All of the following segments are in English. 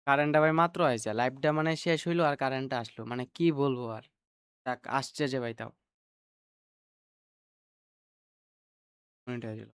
কারেন্টটা ভাই মাত্র আইছে। লাইভটা মানে শেষ হইলো আর কারেন্টটা আসলো। মানে কি বলবো আর? যাক আসছে যে ভাই তাও। মিনিট হয়ে গেল।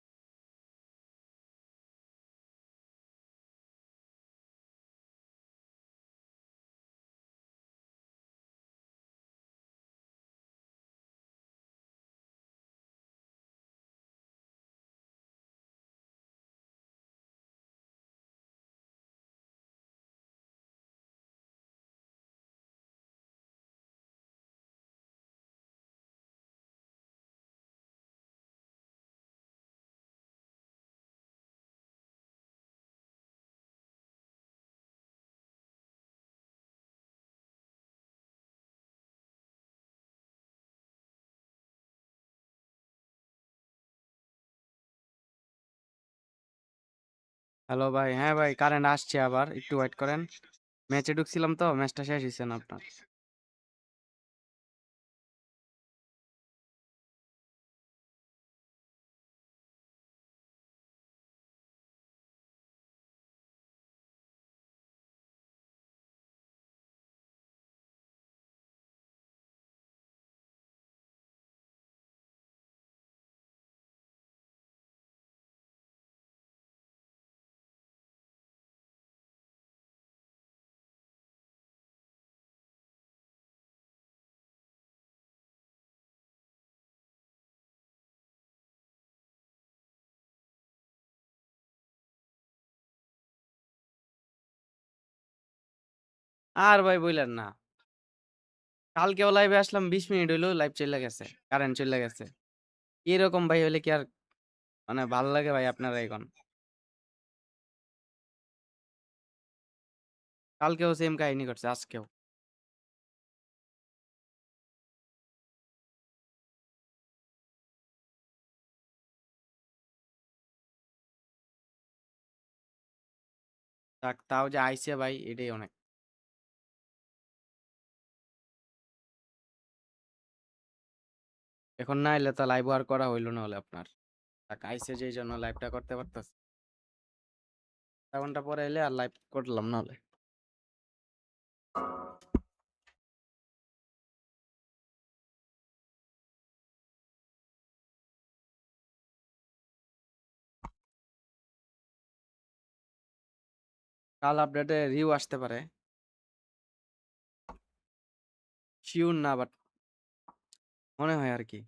হ্যালো ভাই। হ্যাঁ ভাই কারেন্ট আসছে আবার। একটু ওয়েট করেন। ম্যাচে ঢুকছিলাম তো ম্যাচটা শেষ হইছে না আপনার। আর ভাই বইলেন না। কালকেও লাইভে আসলাম ২০ মিনিট হইলো লাইভ চইলা গেছে। কারেন্ট চইলা গেছে। এরকম ভাই হইলে কি আর মানে ভাল লাগে ভাই আপনারা এখন? কালকেও সেম কাহিনী করছে আজকেও। যাক তাও যে আইছে ভাই এটাই অনেক। এখন না এলে তো লাইভ আর করা হইল না হলে আপনার। যাক আইছে যেই জন্য লাইভটা করতে পারতেছি। আধা ঘন্টা পরে এলে আর লাইভ করলাম না হলে। কাল আপডেটে রিউ আসতে পারে। শিওর না বাট মনে হয় আর কি।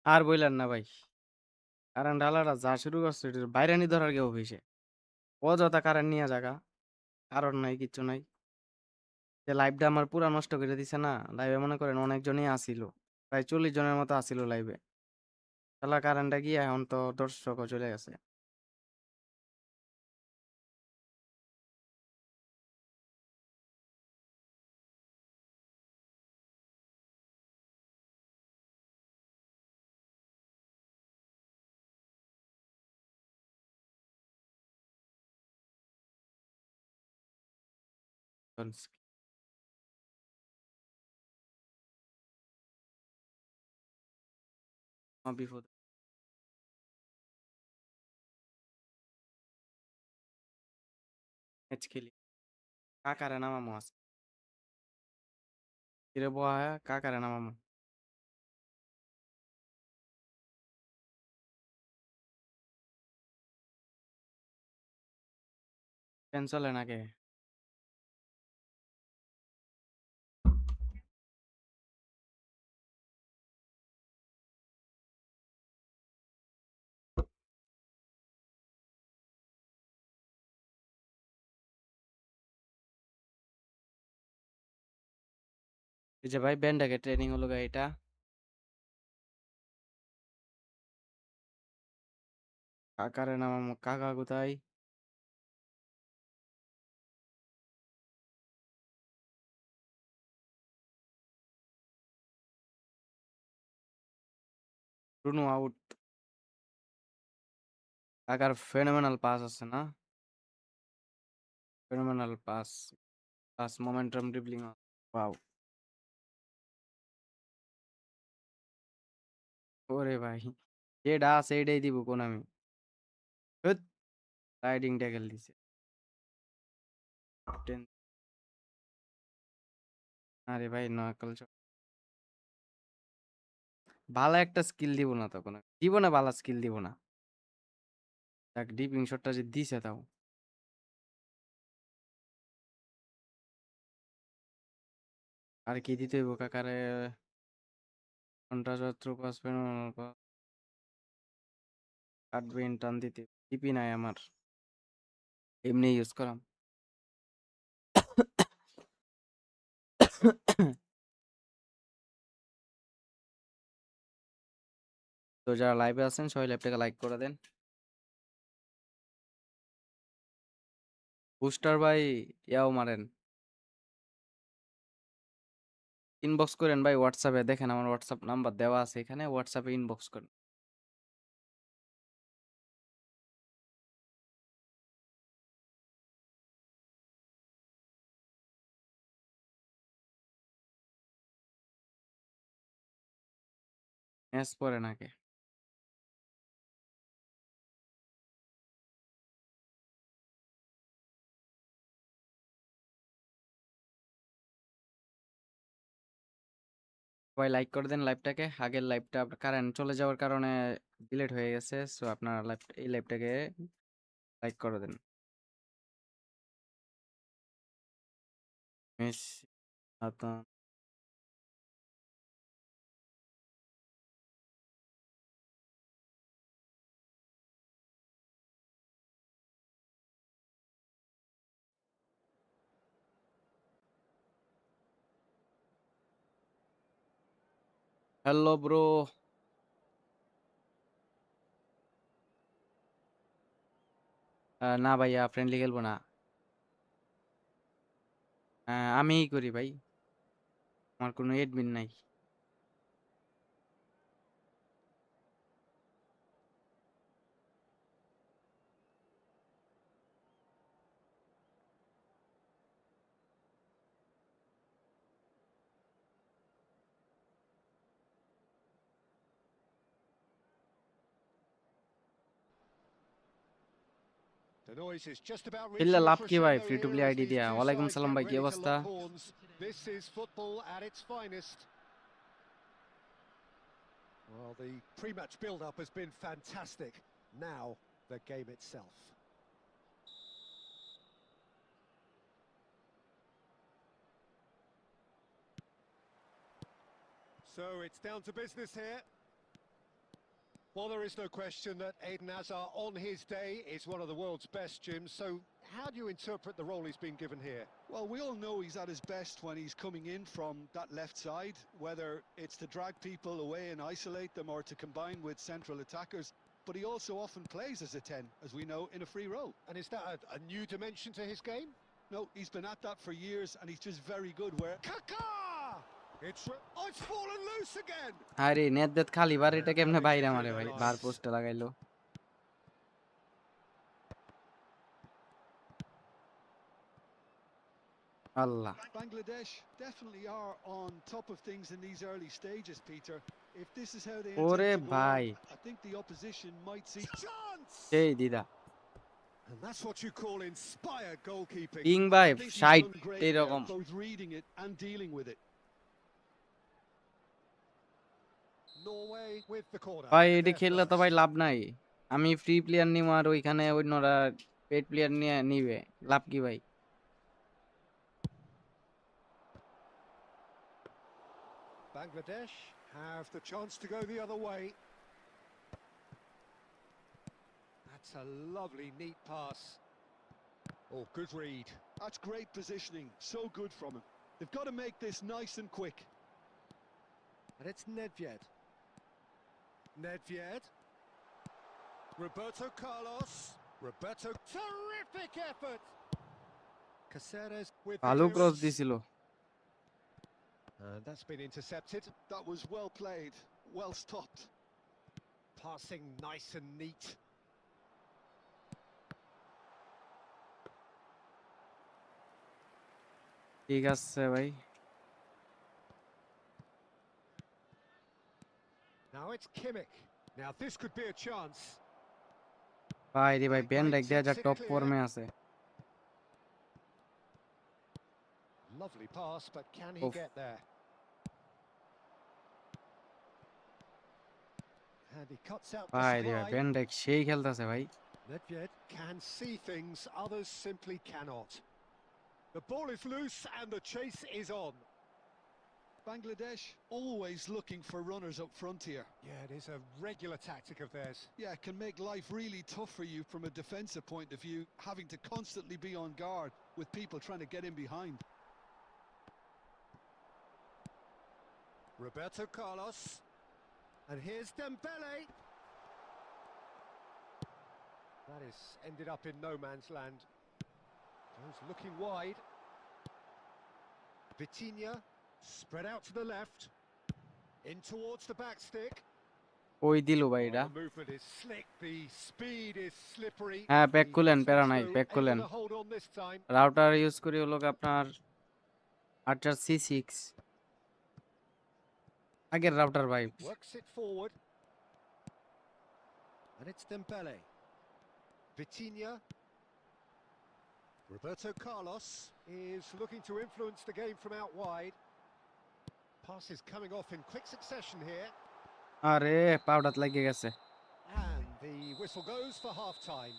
আর বইলেন না ভাই। কারেন্ট আলাদা যা শুরু করছে এটার বাইরে নি ধরার কেউ অফিসে। অযথা কারেন্ট নিয়ে জায়গা। কারণ নাই কিচ্ছু নাই। যে লাইভটা আমার পুরা নষ্ট করে দিছে না। লাইভে মনে করেন অনেকজনই আসিল। প্রায় ৪০ জনের মতো আসিল লাইভে। শালা কারেন্টটা গিয়ে এখন তো দর্শকও চলে গেছে। বিপদ ম্যাচ খেলি কাকারে নামামো আছে কিরে বয়া কাকারে নামামো ফ্যান চলে নাকি এই যে ভাই ব্যান্ডাকে ট্রেনিং হলো গা এটা কাকারে নামামো কাকা কোথায় ব্রুনো আউট কাকার ফেনোমেনাল পাস আছে না phenomenal pass pass momentum dribbling wow ওরে ভাই যেটা আছে এটাই দিব কোন আমি রাইডিং ট্যাকেল দিছে টেন- আরে ভাই নকল ভালো একটা স্কিল দিব না তখন দিব না ভালো স্কিল দিব না দেখ ডিপিং শটটা যে দিছে তাও আর কি দিতে হইব কাকারে ঘন্টা শত্রু পাস কাটবেন টান দিতে ডিপি নাই আমার এমনি ইউজ করাম তো যারা লাইভে আছেন সবাই লাইভটাকে লাইক করে দেন বুস্টার ভাই ইয়াও মারেন ইনবক্স করেন ভাই হোয়াটসঅ্যাপে দেখেন আমার হোয়াটসঅ্যাপ নাম্বার দেওয়া আছে এখানে হোয়াটসঅ্যাপে ইনবক্স করেন ম্যাচ পরে নাকি সবাই লাইক করে দেন লাইভটাকে আগের লাইভটা কারেন্ট চলে যাওয়ার কারণে ডিলিট হয়ে গেছে সো আপনারা লাইভ এই লাইভটাকে লাইক করে দেন মেসি হ্যালো ব্রো না ভাইয়া ফ্রেন্ডলি খেলবো না আমিই করি ভাই আমার কোনো এডমিন নাই The noise is just about খেললে reaching a লাভ কি ভাই crescendo free to here play as ID these দিয়া two ওয়ালাইকুম sides সালাম get ভাই কি ready to অবস্থা lock horns. This is football at its finest. Well, the pre-match build-up has been fantastic. Now, the game itself. So it's down to business here. Well, there is no question that Eden Hazard on his day is one of the world's best, Jim. So how do you interpret the role he's been given here? Well, we all know he's at his best when he's coming in from that left side, whether it's to drag people away and isolate them or to combine with central attackers. But he also often plays as a 10, as we know, in a free role. And is that a new dimension to his game? No, he's been at that for years and he's just very good where... Kaka! It's fallen loose again! আরে net দেত খালি বার এটা কেমনে বাইরে মারে ভাই বার পোস্টে লাগাইলো আল্লাহ Bangladesh definitely are on top of things in these early stages, Peter. If this is how they intend ওরে to go on, ভাই I think the opposition might see. Chance! সেই দিদা And that's what you call inspired goalkeeping. King ভাই I think he's 60 done great there, এইরকম both reading it and dealing with it. Norway with the corner. ভাই এটি They're খেললে তো first. ভাই লাভ নাই আমি ফ্রি প্লেয়ার নিব আর ওইখানে অন্যরা পেড প্লেয়ার নিয়ে নিবে লাভ কি ভাই Bangladesh have the chance to go the other way. That's a lovely, neat pass. Oh, good read. That's great positioning, so good from him. They've got to make this nice and quick. And it's Nedved. Nedved. Roberto Carlos. Roberto. Terrific effort. Caceres with the ভালো cross clearance. দিছিল And that's been intercepted. That was well played, well stopped. Passing nice and neat. ঠিক আছে ভাই Now it's Kimmich. Now this could be a chance. ভাই রে ভাই ban Great রাখ দেয়া যা takes it টপ clear. ফর্মে আছে Lovely pass, but can he Oof. get there? And he cuts out the ভাই রে ভাই supply. ব্যান রাখ সেই খেলতেছে ভাই Nedved can see things others simply cannot. The ball is loose and the chase is on. Bangladesh always looking for runners up front here. Yeah, it is a regular tactic of theirs. Yeah, it can make life really tough for you from a defensive point of view, having to constantly be on guard with people trying to get in behind. Roberto Carlos. And here's Dembele. That is ended up in no man's land. Goes looking wide. Vitinha spread out to the left. In towards the back stick. ওই দিল ভাই Oh, এটা the movement is slick. The speed is slippery. হ্যাঁ back He খুলেন seems প্যারা নাই though back able খুলেন to hold on this time. Router use করি হলো গিয়ে আপনার আর্চার C6 আগের রাউটার ভাই Works it forward. And it's Dembele. Vitinha. Roberto Carlos is looking to influence the game from out wide. Pass is coming off in quick succession here. আরে powder লাগিয়ে গেছে And the whistle goes for half-time.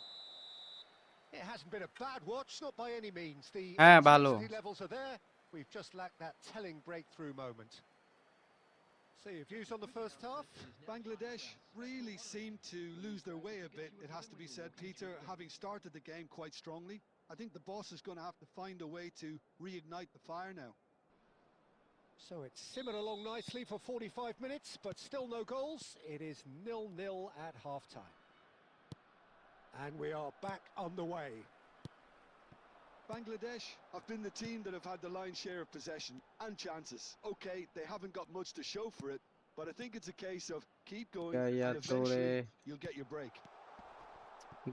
It hasn't been a bad watch, not by any means. The হ্যাঁ ভালো intensity levels are there. We've just lacked that telling breakthrough moment. So your views on the first half? Bangladesh really seemed to lose their way a bit, it has to be said, Peter, having started the game quite strongly. I think the boss is going to have to find a way to reignite the fire now. So it's simmered along nicely for 45 minutes, but still no goals. It is 0-0 at half-time. And we are back underway. Bangladesh have been the team that have had the lion's share of possession and chances. Okay, they haven't got much to show for it, but I think it's a case of keep going yeah and তোরে eventually you'll get your break.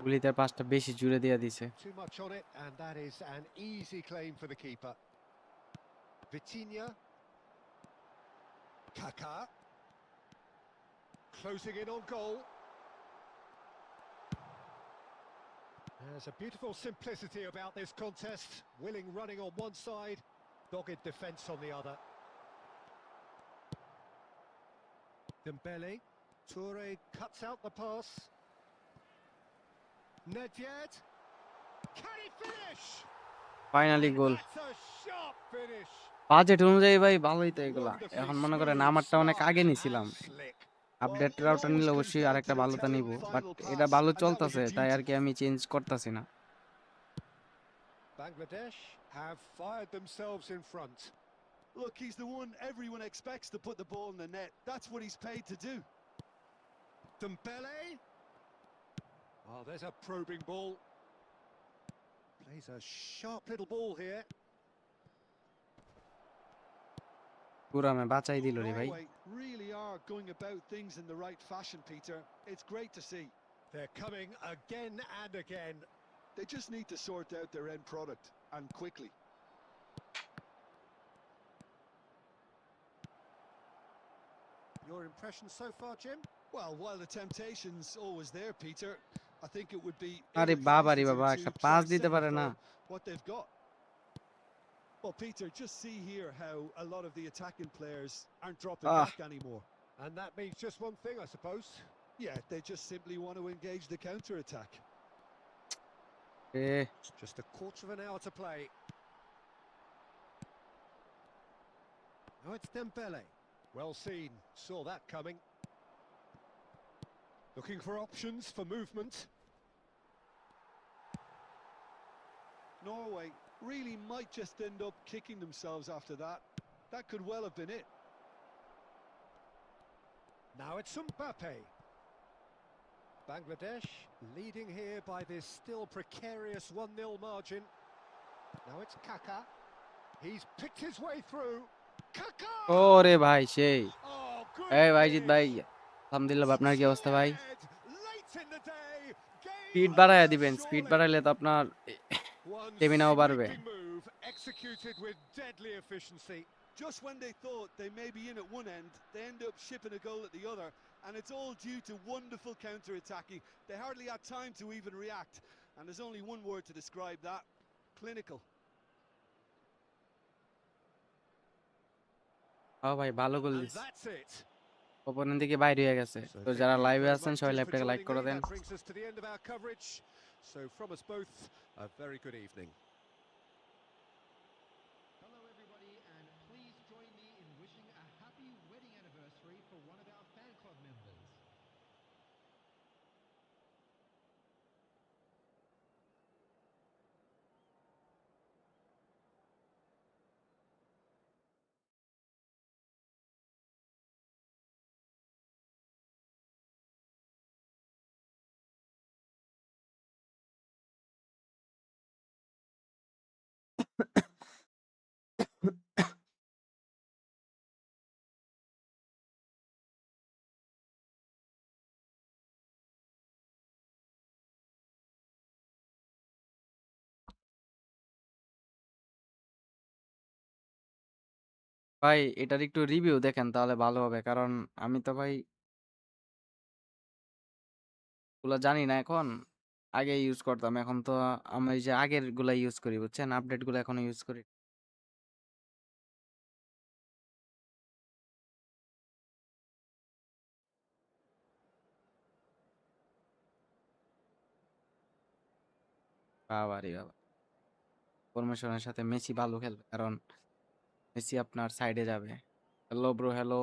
গুলিতে পাঁচটা বেশি জুড়ে দিয়ে দিছে Too much on it, and that is an easy claim for the keeper. Vitinha. Kaka. Closing in on goal. There's a beautiful simplicity about this contest. Willing running on one side, dogged defence on the other. Dembele. Toure cuts out the pass. Nedved. Can he finish? Finally goal That's a sharp finish. Budget অনুযায়ী ভাই ভালোই তো এগুলা Wonderfully এখন মনে করেন smooth, আমারটা অনেক smart আগে and নিছিলাম slick. Update Well, it router always নিলে comes অবশ্যই down আরেকটা to a ভালোটা telling নিব বাট final এটা pass, ভালো and that was চলতেছে a তাই beauty. আর কি আমি চেঞ্জ করতেছি না Bangladesh have fired themselves in front. Look, he's the one everyone expects to put the ball in the net. That's what he's paid to do. Dembele. Oh, there's a probing ball. Plays a sharp little ball here. পুরা মে বাঁচাই দিল রে ভাই Norway really are going about things in the right fashion, Peter. It's great to see. They're coming again and again. They just need to sort out their end product, and quickly. Your impression so far, Jim? Well, while the temptation's always there, Peter, I think it would be আরে বাবা রে ill-advised বাবা, to একটা try pass দিতে settle পারে না। for what they've got. Well, Peter, just see here how a lot of the attacking players aren't dropping Ah. back anymore. And that means just one thing, I suppose. Yeah, they just simply want to engage the counter-attack. A Just a quarter of an hour to play. Now it's Dembele. Well seen, saw that coming. Looking for options for movement. Norway really might just end up kicking themselves after that. That could well have been it. Now it's Mbappe. Bangladesh leading here by this still precarious 1-0 margin. Now it's Kaka. He's picked his way through. Kaka! ওরে ভাই সেই Oh, এই ভাইজিৎ ভাই goodness! আলহামদুলিল্লাহ, আপনার কি অবস্থা ভাই? Ahead, late in the day, game speed বাড়ায় on, দিবেন, স্পিড surely. বাড়াইলে তো আপনার One স্টেমিনাও বাড়বে। sweeping move executed with deadly efficiency. Just when they thought they may be in at one end, they end up shipping a goal at the other, and it's all due to wonderful counter-attacking. They hardly had time to even react, and there's only one word to describe that: clinical. ভাই ভালো গোল And দিছে, that's it. Opponent দিকে বাইরে হয়ে গেছে। So তো thank যারা you লাইভে very আছেন much, সবাই Jim, for লাইভটাকে লাইক joining করে me. দেন। That brings us to the end of our coverage. So from us both, a very good evening. Hello everybody, and please join me in wishing a happy wedding anniversary for one of our fan club members. ভাই এটার একটু review দেখেন তাহলে ভালো হবে, কারণ আমি তো ভাই গুলা জানি না এখন। আগে ইউজ করতাম, এখন তো আমি এই যে আগের গুলা ইউজ করি, বুঝছেন? আপডেট গুলো এখনো ইউজ করি। বাবা রে বাবা, ফরমেশনের সাথে মেসি ভালো খেলবে, কারণ মেসি আপনার সাইডে যাবে। Hello bro, hello.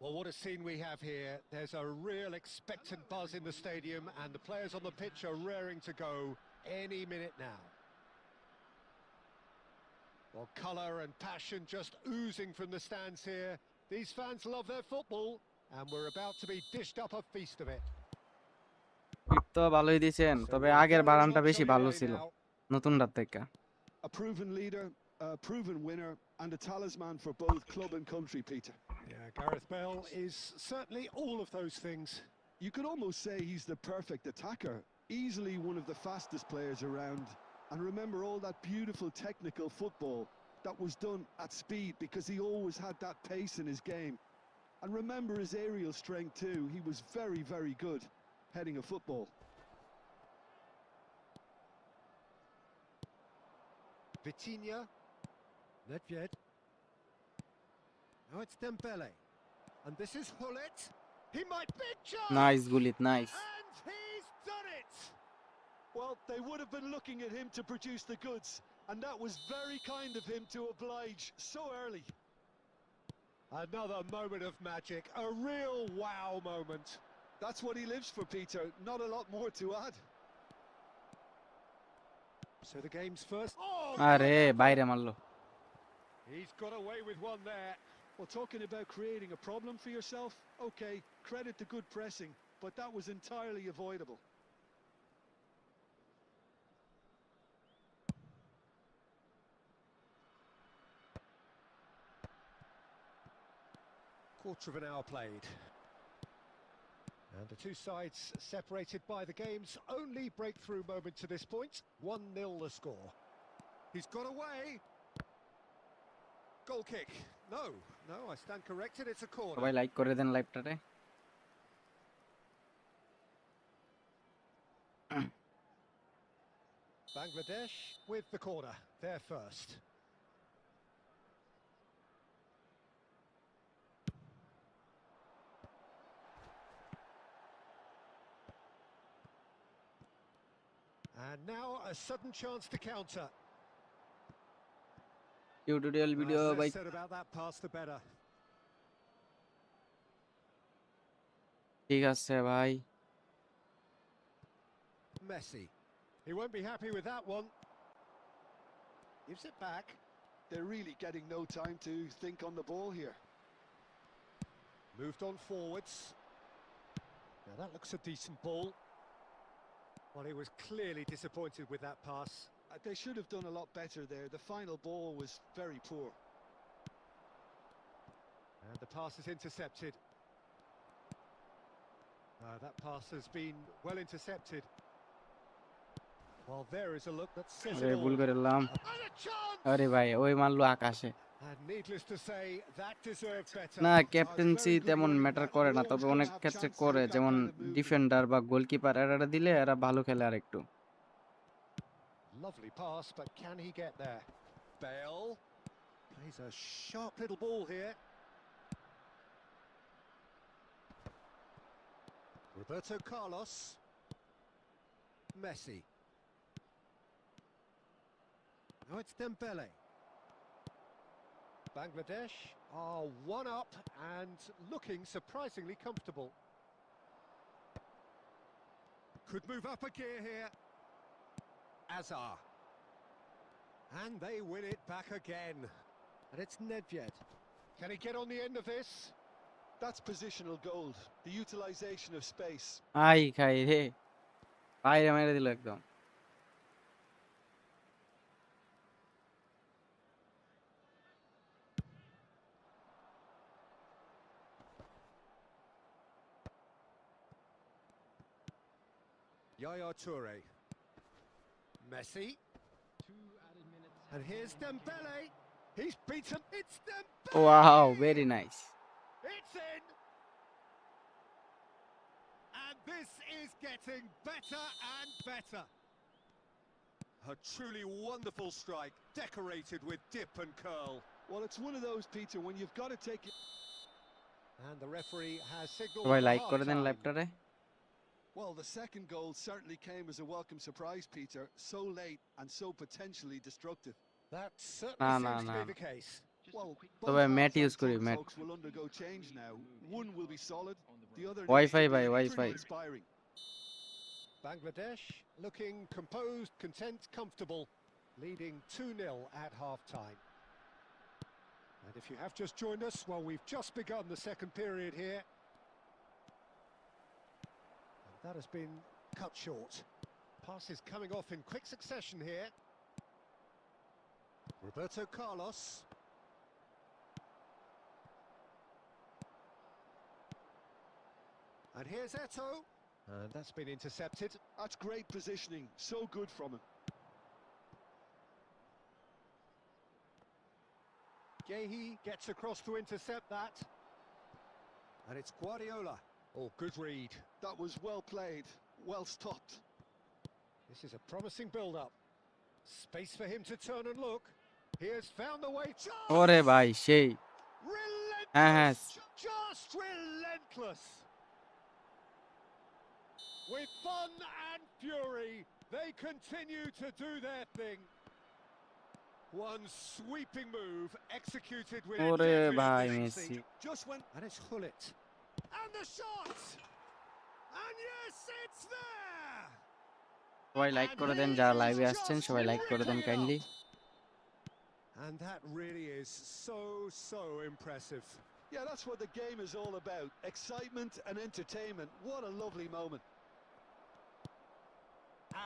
Well, what a scene we have here. There's a real expectant buzz in the stadium, and the players on the pitch are raring to go any minute now. Well, colour and passion just oozing from the stands here. These fans love their football, and we're about to be dished up a feast of it. Speed তো ভালোই দিছেন, So তবে we're আগের very বারানটা much বেশি ভালো underway ছিল now. নতুনটার থেকে। A proven leader, a proven winner, and a talisman for both club and country, Peter. Yeah, Gareth Bale is certainly all of those things. You could almost say he's the perfect attacker, easily one of the fastest players around. And remember all that beautiful technical football that was done at speed, because he always had that pace in his game. And remember his aerial strength too. He was very, very good heading a football. Vitinha, Nedved. Now it's Dembele, and this is Hullet. He might big chance. Nice Gullit, nice. And he's done it. Well, they would have been looking at him to produce the goods, and that was very kind of him to oblige so early. Another moment of magic, a real wow moment. That's what he lives for, Peter. Not a lot more to add. So the game's first. Oh, আরে good বাইরে effort. মারলো। He's got away with one there. Well, talking about creating a problem for yourself, okay, credit to good pressing, but that was entirely avoidable. Quarter of an hour played. And the two sides separated by the game's only breakthrough moment to this point. 1-0 the score. He's got away. Goal kick. No, I stand corrected. It's a corner. সবাই like করে দেন লাইভটাতে। Bangladesh with the corner. They're first. And now a sudden chance to counter. Tutorial video As ভাই less said about that pass, the better. ঠিক আছে ভাই। Messi. He won't be happy with that one. Gives it back. They're really getting no time to think on the ball here. Moved on forwards. Now that looks a decent ball. Well, he was clearly disappointed with that pass. They should have done a lot better there. The final ball was very poor. And the pass is intercepted. That pass has been well intercepted. Well, there is a look that says আরে it all. ভুল করলাম। And a chance! আরে ভাই ওই মারলো আকাশে। And needless to say, that deserved better. না captaincy তেমন ম্যাটার করে না, তবে অনেক ক্ষেত্রে করে, যেমন ডিফেন্ডার বা গোলকিপার এরা দিলে এরা ভালো খেলে আর একটু। Lovely pass, but can he get there? Bale plays a sharp little ball here. Roberto Carlos. Messi. Now it's Dembele. Bangladesh are one up and looking surprisingly comfortable. Could move up a gear here. Azar. And they win it back again. And it's Nedved. Can he get on the end of this? That's positional gold. The utilization of space. I খাই রে, বাইরে মেরে দিল একদম। Yaya Toure. Messi. 2 added minutes. And here's Dembele. He's beaten. It's Dembele. Wow very nice. It's in. And this is getting better and better. A truly wonderful strike, decorated with dip and curl. Well, it's one of those, Peter, when you've got to take it. And the referee has signaled সবাই for like করে দেন half-time. লাইভটাতে। Well, the second goal certainly came as a welcome surprise, Peter. So late and so potentially destructive. That certainly No, seems to no. be the case. Well, So both by halves Matt I'm use kori, told, Matt. folks, will undergo change now. One will be solid, the other Wi-Fi needs to bhai, be Wi-Fi. pretty inspiring. Bangladesh looking composed, content, comfortable, leading 2-0 at half-time. And if you have just joined us, well, we've just begun the second period here. And that has been cut short. Passes coming off in quick succession here. Roberto Carlos. And here's Eto'o. And that's been intercepted. That's great positioning. So good from him. Gehi gets across to intercept that. And it's Guardiola. Oh, good read. That was well played, well stopped. This is a promising build-up. Space for him to turn and look. He has found the way. ওরে ভাই সেই হ্যাঁ হ্যাঁ Relentless! Just relentless! With fun and fury, they continue to do their thing. One sweeping move executed with ওরে deadly ভাই efficiency. Messi. Just went, and it's Hullet. And the shot! And yes, it's there! সবাই like করে দেন, যারা লাইভে আসছেন সবাই like করে দেন kindly. And that really is so impressive. Yeah, that's what the game is all about. Excitement and entertainment. What a lovely moment.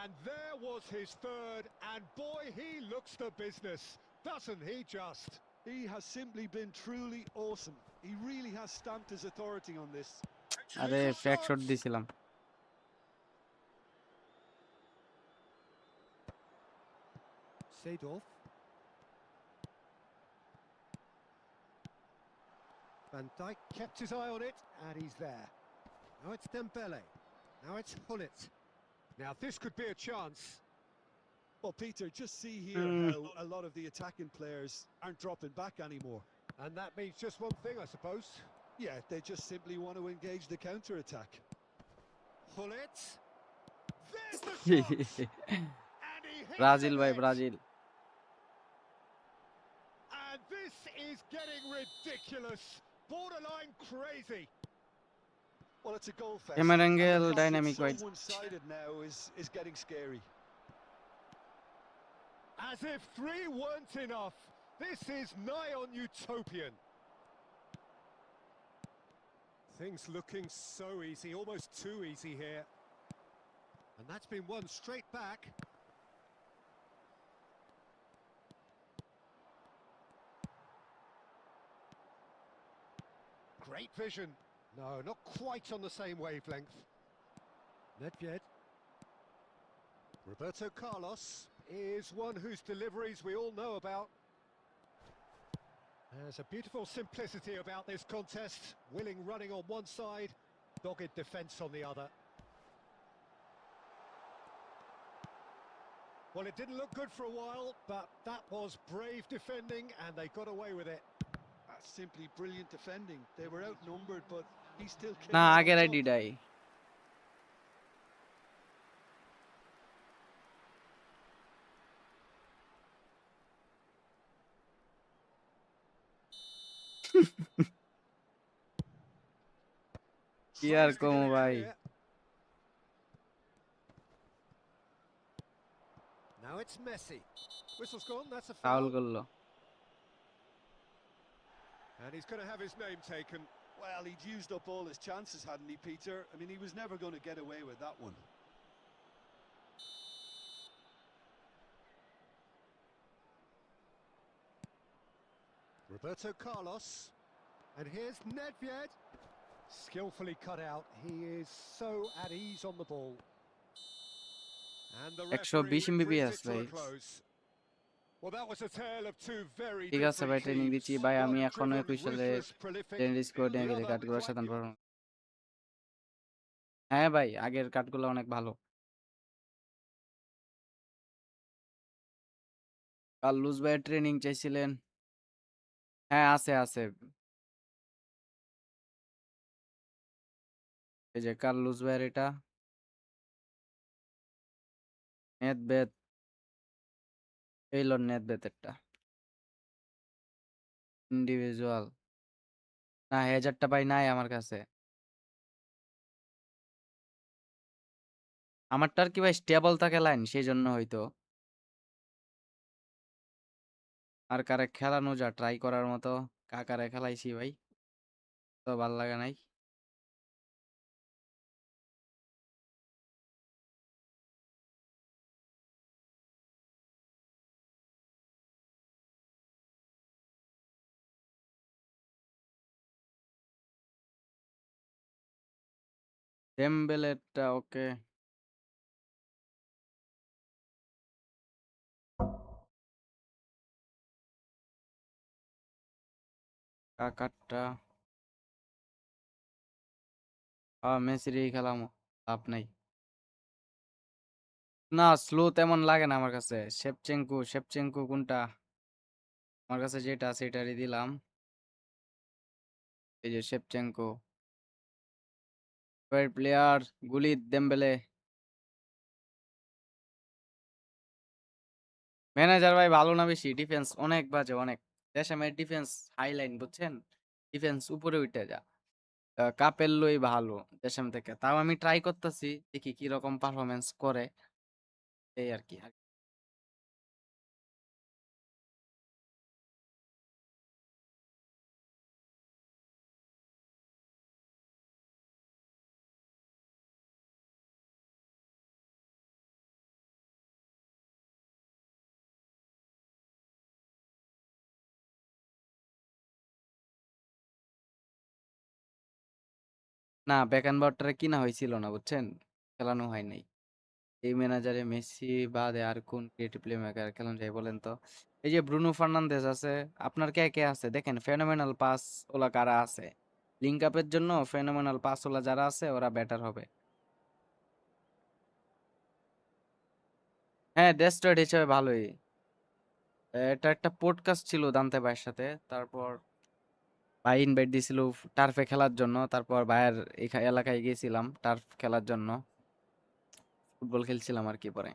And there was his third, and boy, he looks the business, doesn't he just? He has simply been truly awesome. He really has stamped his authority on this. আরে It's a ফ্যাক শট shot. দিছিলাম। Seedorf. Van Dijk kept his eye on it, and he's there. Now it's Dembele. Now it's Hullet. Now this could be a chance. Well, Peter, just see here how a lot of the attacking players aren't dropping back anymore. And that means just one thing, I suppose. Yeah, they just simply want to engage the counter-attack. Hullet. There's the shot! And he hits Brazil the ভাই net. Brazil. And this is getting ridiculous. Borderline crazy. Well, it's a goal fest. Camera and the angle, fact it's dynamic so wide. one-sided now is getting scary. As if 3 weren't enough. This is nigh on utopian. Things looking so easy, almost too easy here. And that's been won straight back. Great vision. No, not quite on the same wavelength. Nedved. Roberto Carlos is one whose deliveries we all know about. There's a beautiful simplicity about this contest. Willing running on one side, dogged defence on the other. Well, it didn't look good for a while, but that was brave defending and they got away with it. That's simply brilliant defending. They were outnumbered, but he still came না out on আগের top. আইডিটাই। কি আর Tries to কমু get it ভাই। here. Now it's Messi. Whistle's gone, that's a foul foul. করলো। And he's going to have his name taken. Well, he'd used up all his chances, hadn't he, Peter? I mean, he was never going to get away with that one. Roberto Carlos. And here's Nedved. Skillfully cut out. He is so at ease on the ball. And the 120 referee brings mbps it to ভাই। a close. Well, that was a tale of two very ঠিক আছে ভাই different training দিচ্ছি teams. ভাই আমি One এখনো driven, 21 সালে ruthless, prolific. Training squad The নিয়ে other কাটগুলো quite সাধারণ পারফরম্যান্স। হ্যাঁ ভাই আগের কাটগুলো অনেক ভালো। কার্লোস ভাই ট্রেনিং চাইছিলেন। হ্যাঁ আছে আছে। এই যে কার্লোস ভাইয়ের এটা নেদবেদ, এইলো নেদবেদেরটা ইন্ডিভিজুয়াল। না হেজারটা ভাই নাই আমার কাছে। আমারটা আর কি ভাই স্টেবল থাকে লাইন সেই জন্য হয়তো। আর কারে খেলানো যা ট্রাই করার মতো কাকারে খেলাইছি ভাই, তো ভাল লাগে নাই। ডেমবেলেরটা ওকে। কাকারটা মেসিরই খেলামো, লাভ নাই। না স্লো তেমন লাগে না আমার কাছে। শেপচেঙ্কো কোনটা? আমার কাছে যেটা আছে এটারই দিলাম। এই যে শেপচেঙ্কো প্লেয়ার। গুলিত দেমবেলে। ম্যানেজার ভাই ভালো না বেশি? ডিফেন্স অনেক বাজে অনেক। দেশামের ডিফেন্স হাইলাইন বুঝছেন, ডিফেন্স উপরে উঠে যা। কাপের লই ভালো দেশাম থেকে, তাও আমি ট্রাই করতেছি দেখি কি রকম পারফরমেন্স করে এই আর কি। না, বেকেনবাওয়ারটারে কিনা হয়েছিল না বুঝছেন? খেলানো হয় নাই। এই ম্যানেজারে মেসি বাদে আর কোন ক্রিয়েটিভ প্লে মেকার খেলানো যায় বলেন তো? এই যে ব্রুনো ফার্নান্দেজ আছে, আপনার কে আছে? দেখেন ফেনোমেনাল পাস ওলা কারা আছে? লিঙ্ক আপের জন্য ফেনোমেনাল পাস ওলা যারা আছে ওরা বেটার হবে। হ্যাঁ, ডেস্ট্রয়েড হিসেবে ভালোই। এটা একটা পডকাস্ট ছিল দান্তে ভাইয়ের সাথে। তারপর ভাই ইনভাইট দিছিল টার্ফে খেলার জন্য। তারপর ভাইয়ের এলাকায় গিয়েছিলাম টার্ফ খেলার জন্য। ফুটবল খেলছিলাম আর কি পরে।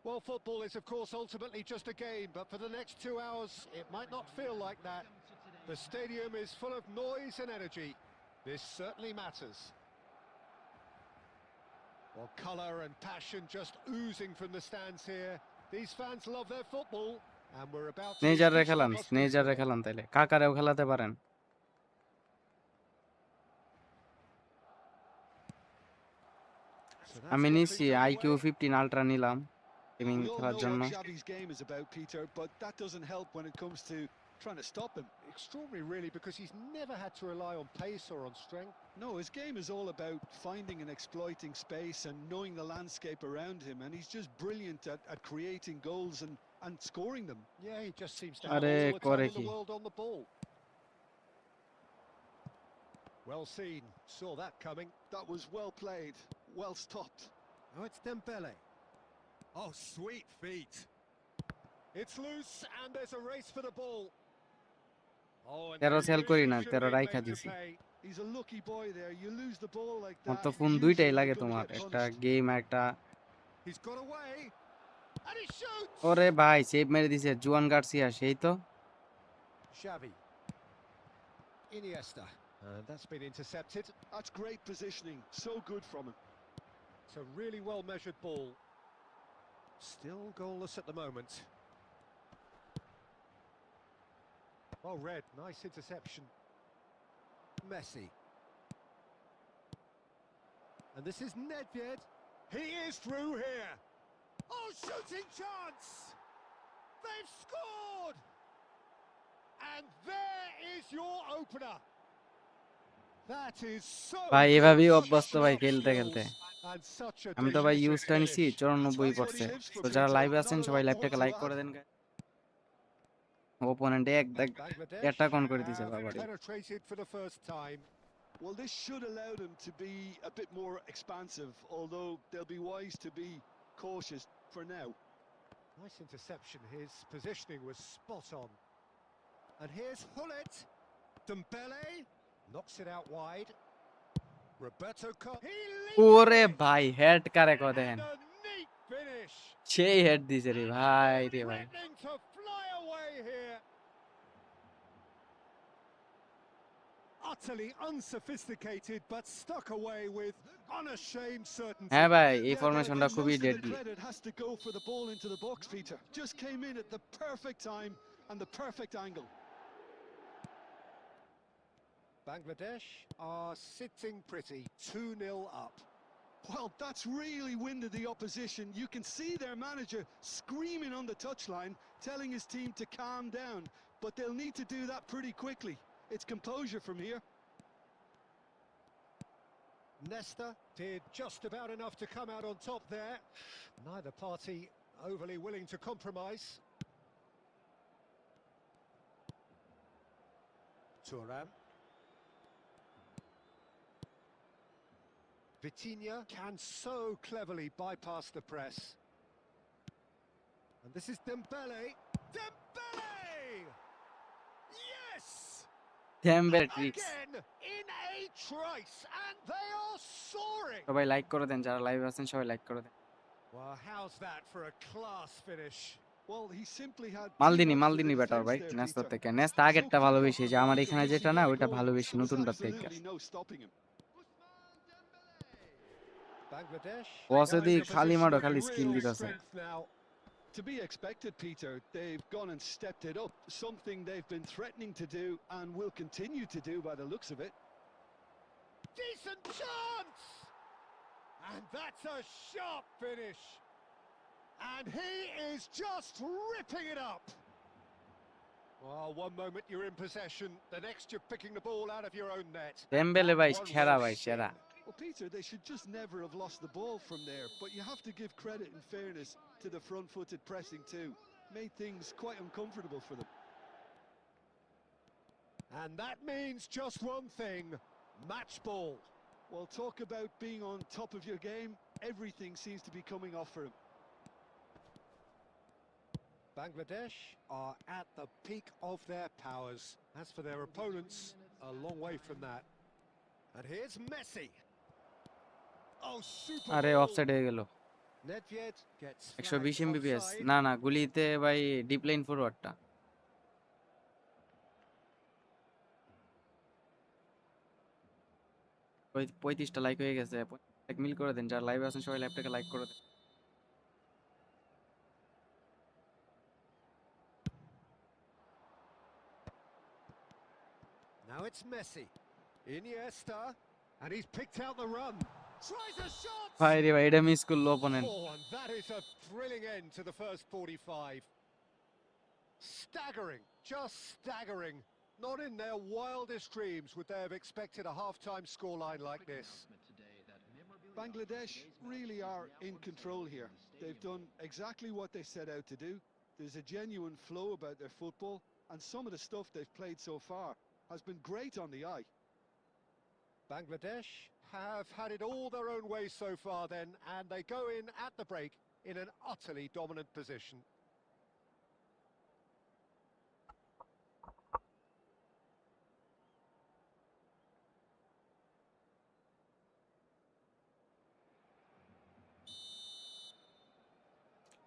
Well, football is, of course, ultimately just a game, but for the next 2 hours, it might not feel like that. The stadium is full of noise and energy. This certainly matters. Well, colour and passion just oozing from the stands here. These fans love their football, and we're about to স্নেইজাররে witness খেলান, the busters স্নেইজাররে here. খেলান তাইলে। কাকারেও খেলাতে পারেন। So that's আমি got নিছি things IQOO underway. 15 ultra নিলাম gaming We all খেলার know জন্য। what Xavi's game is about, Peter, but that doesn't help when it comes to trying to stop him. Extraordinary, really, because he's never had to rely on pace or on strength. No, his game is all about finding and exploiting space and knowing the landscape around him, and he's just brilliant at creating goals and scoring them. Yeah, he just seems to have আরে all the করে time in কি? the world on the ball. Well seen, saw that coming. That was well played, well stopped. Oh, it's Dembele. Oh, sweet feet. It's loose, and there's a race for the ball. Oh, and 13 sell করি না, precision 13 being রাইখা made to দিছি। pay. He's a lucky boy there. You lose the ball like আমার that, তো phone দুইটাই usually লাগে you're going to তোমার, get একটা punished. গেম একটা। He's got away, and he shoots! ওরে ভাই সেভ মেরে দিছে জুয়ান গার্সিয়া, সেই তো। Xavi. Iniesta. And that's been intercepted. That's great positioning, so good from him. It's a really well-measured ball. Still goalless at the moment. Oh, Red, nice interception. Messi. And this is Nedved. He is through here. Oh, shooting chance! They've scored! And there is your opener. That is so ভাই good, এভাবেই such অভ্যস্ত ভাই sharp খেলতে খেলতে। skills, and such a আমি তো ভাই decisive ইউজটা নিছি finish. 94 That's what he পড়ছে। lives for, তো যারা Peter. লাইভে Not আছেন a সবাই lot more লাইভটাকে to লাইক add. করে দেন। ওপোনেন্টে Bangladesh অ্যাটাক অন করে দিছে have বাবারে। penetrated for the first time. Well, this should allow them to be a bit more expansive, although they'll be wise to be cautious for now. Nice interception. His positioning was spot on. And here's Hullet. Dembele knocks it out wide. Roberto He ওরে leaps ভাই head কারে কো it! দেন, And a neat finish. সেই head দিছে রে ভাই রে ভাই। Threatening to fly away here. Utterly unsophisticated, but stuck away with unashamed certainty. হ্যাঁ ভাই এই Yeah, but I ফরমেশনটা think খুবই most of the deadly. credit has to go for the ball into the box, Peter. Just came in at the perfect time and the perfect angle. Bangladesh are sitting pretty, 2-0 up. Well, that's really winded the opposition. You can see their manager screaming on the touchline, telling his team to calm down. But they'll need to do that pretty quickly. It's composure from here. Nesta did just about enough to come out on top there. Neither party overly willing to compromise. Thuram. Vitinha can so cleverly bypass the press. And this is Dembele. Dembele! Yes! Dembele tricks. Again in a trice, and they are soaring. সবাই like করে দেন, যারা লাইভে আছেন সবাই like করে দেন। Well, how's that for a class finish? Well, he simply had মালদিনি too much for the better ভাই defense there, নেস্তার Peter. থেকে। নেস্তা So আগেরটা quick ভালোবেসি, on যে the আমার mark এখানে of যেটা missing না that ওইটা goal. ভালোবেসি There was নতুনটার থেকে। absolutely no stopping him. Bangladesh বসে now দি in a খালি position মারো, of খালি স্কিল real দিতেছে। strength now. To be expected, Peter. They've gone and stepped it up, something they've been threatening to do and will continue to do by the looks of it. Decent chance! And that's a sharp finish. And he is just ripping it up. Well, one moment you're in possession, the next you're picking the ball out of your own net. Dembélé ভাই That one সেরা will ভাই sting. সেরা Well, Peter, they should just never have lost the ball from there, but you have to give credit and fairness to the front-footed pressing too. Made things quite uncomfortable for them. And that means just one thing, match ball. Well, talk about being on top of your game. Everything seems to be coming off for him. Bangladesh are at the peak of their powers. As for their opponents, a long way from that. And here's Messi. Oh, super আরে ball. Offside হয়ে গেল Nedved gets 120 flagged Mbps offside. না না গুলিতে ভাই deep line ফরওয়ার্ডটা 35টা like হয়ে গেছে এক মিল করে দেন যারা লাইভে আছেন সবাই লাইভটাকে লাইক করে দেন Now it's Messi. Iniesta. And he's picked out the run. Tries a shot. ভাই রে ভাই এটা মিস করলো opponent Oh, and that is a thrilling end to the first 45. Staggering, just staggering. Not in their wildest dreams would they have expected a half-time scoreline like this. Bangladesh really are in control here. They've done exactly what they set out to do. There's a genuine flow about their football, and some of the stuff they've played so far has been great on the eye. Bangladesh have had it all their own way so far then, and they go in at the break in an utterly dominant position.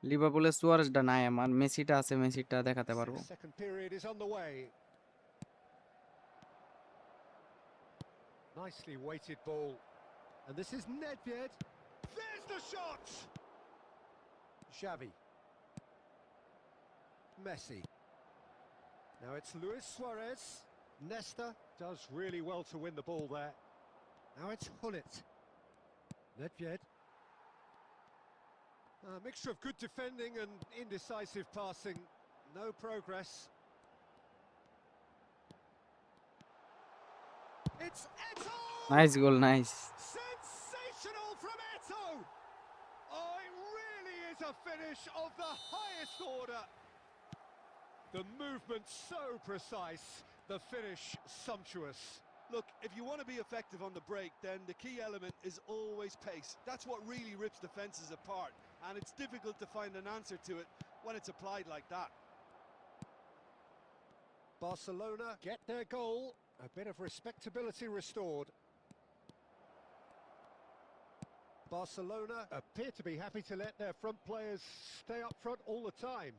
লিভারপুলের সুয়ারেজটা নাই আমার মেসিটা আছে মেসিটা দেখাতে পারবো Second period is on the way. Nicely weighted ball. And this is Nedved. There's the shot! Xavi. Messi. Now it's Luis Suarez. Nesta does really well to win the ball there. Now it's Hullet. Nedved. A mixture of good defending and indecisive passing. No progress. It's Eto! Nice goal nice Sensational from Eto! Oh, it really is a finish of the highest order. The movement so precise, the finish sumptuous. Look, if you want to be effective on the break, then the key element is always pace. That's what really rips defences apart, and it's difficult to find an answer to it when it's applied like that. Barcelona get their goal, a bit of respectability restored. Barcelona appear to be happy to let their front players stay up front all the time.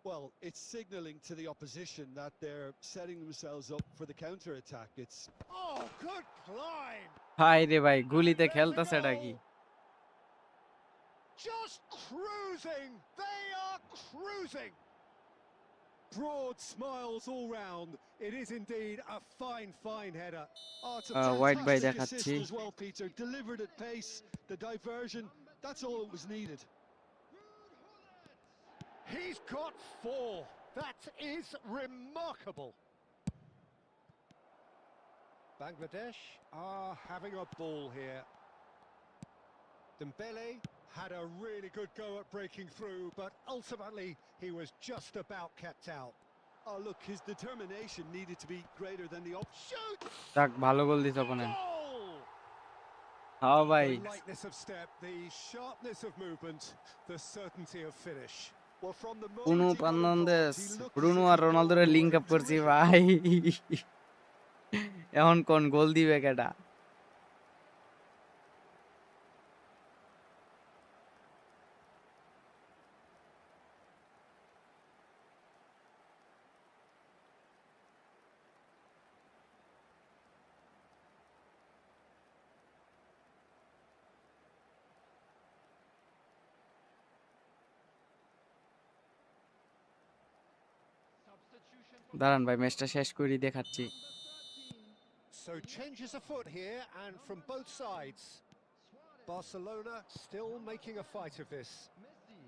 Well, it's signalling to the opposition that they're setting themselves up for the counter-attack. It's Oh, good climb! ভাই রে ভাই গুলিতে And there's the খেলতেছেটা goal. কি Just cruising! They are cruising! Broad smiles all round. It is indeed a fine, fine header. Oh, it's a হোয়াইট বাই fantastic দেখাচ্ছি assist as well, Peter. Delivered at pace, the diversion, that's all that was needed. He's got 4. That is remarkable. Bangladesh are having a ball here. Dembele had a really good go at breaking through, but ultimately he was just about kept out. Oh, look, his determination needed to be greater than the Shoots! যাক ভালো গোল দিছে opponent Goal! হ্যাঁ ভাই The lightness of step, the sharpness of movement, the certainty of finish. Well, from the Bruno moment he got Fernandes involved, he looked as Bruno if আর he রোনালদোর belonged link up to করছি it. ভাই এখন কোন গোল দিবে কেডা দাঁড়ান ভাই ম্যাচটা শেষ করি দেখাচ্ছি So changes afoot here and from both sides. Barcelona still making a fight of this. Messi.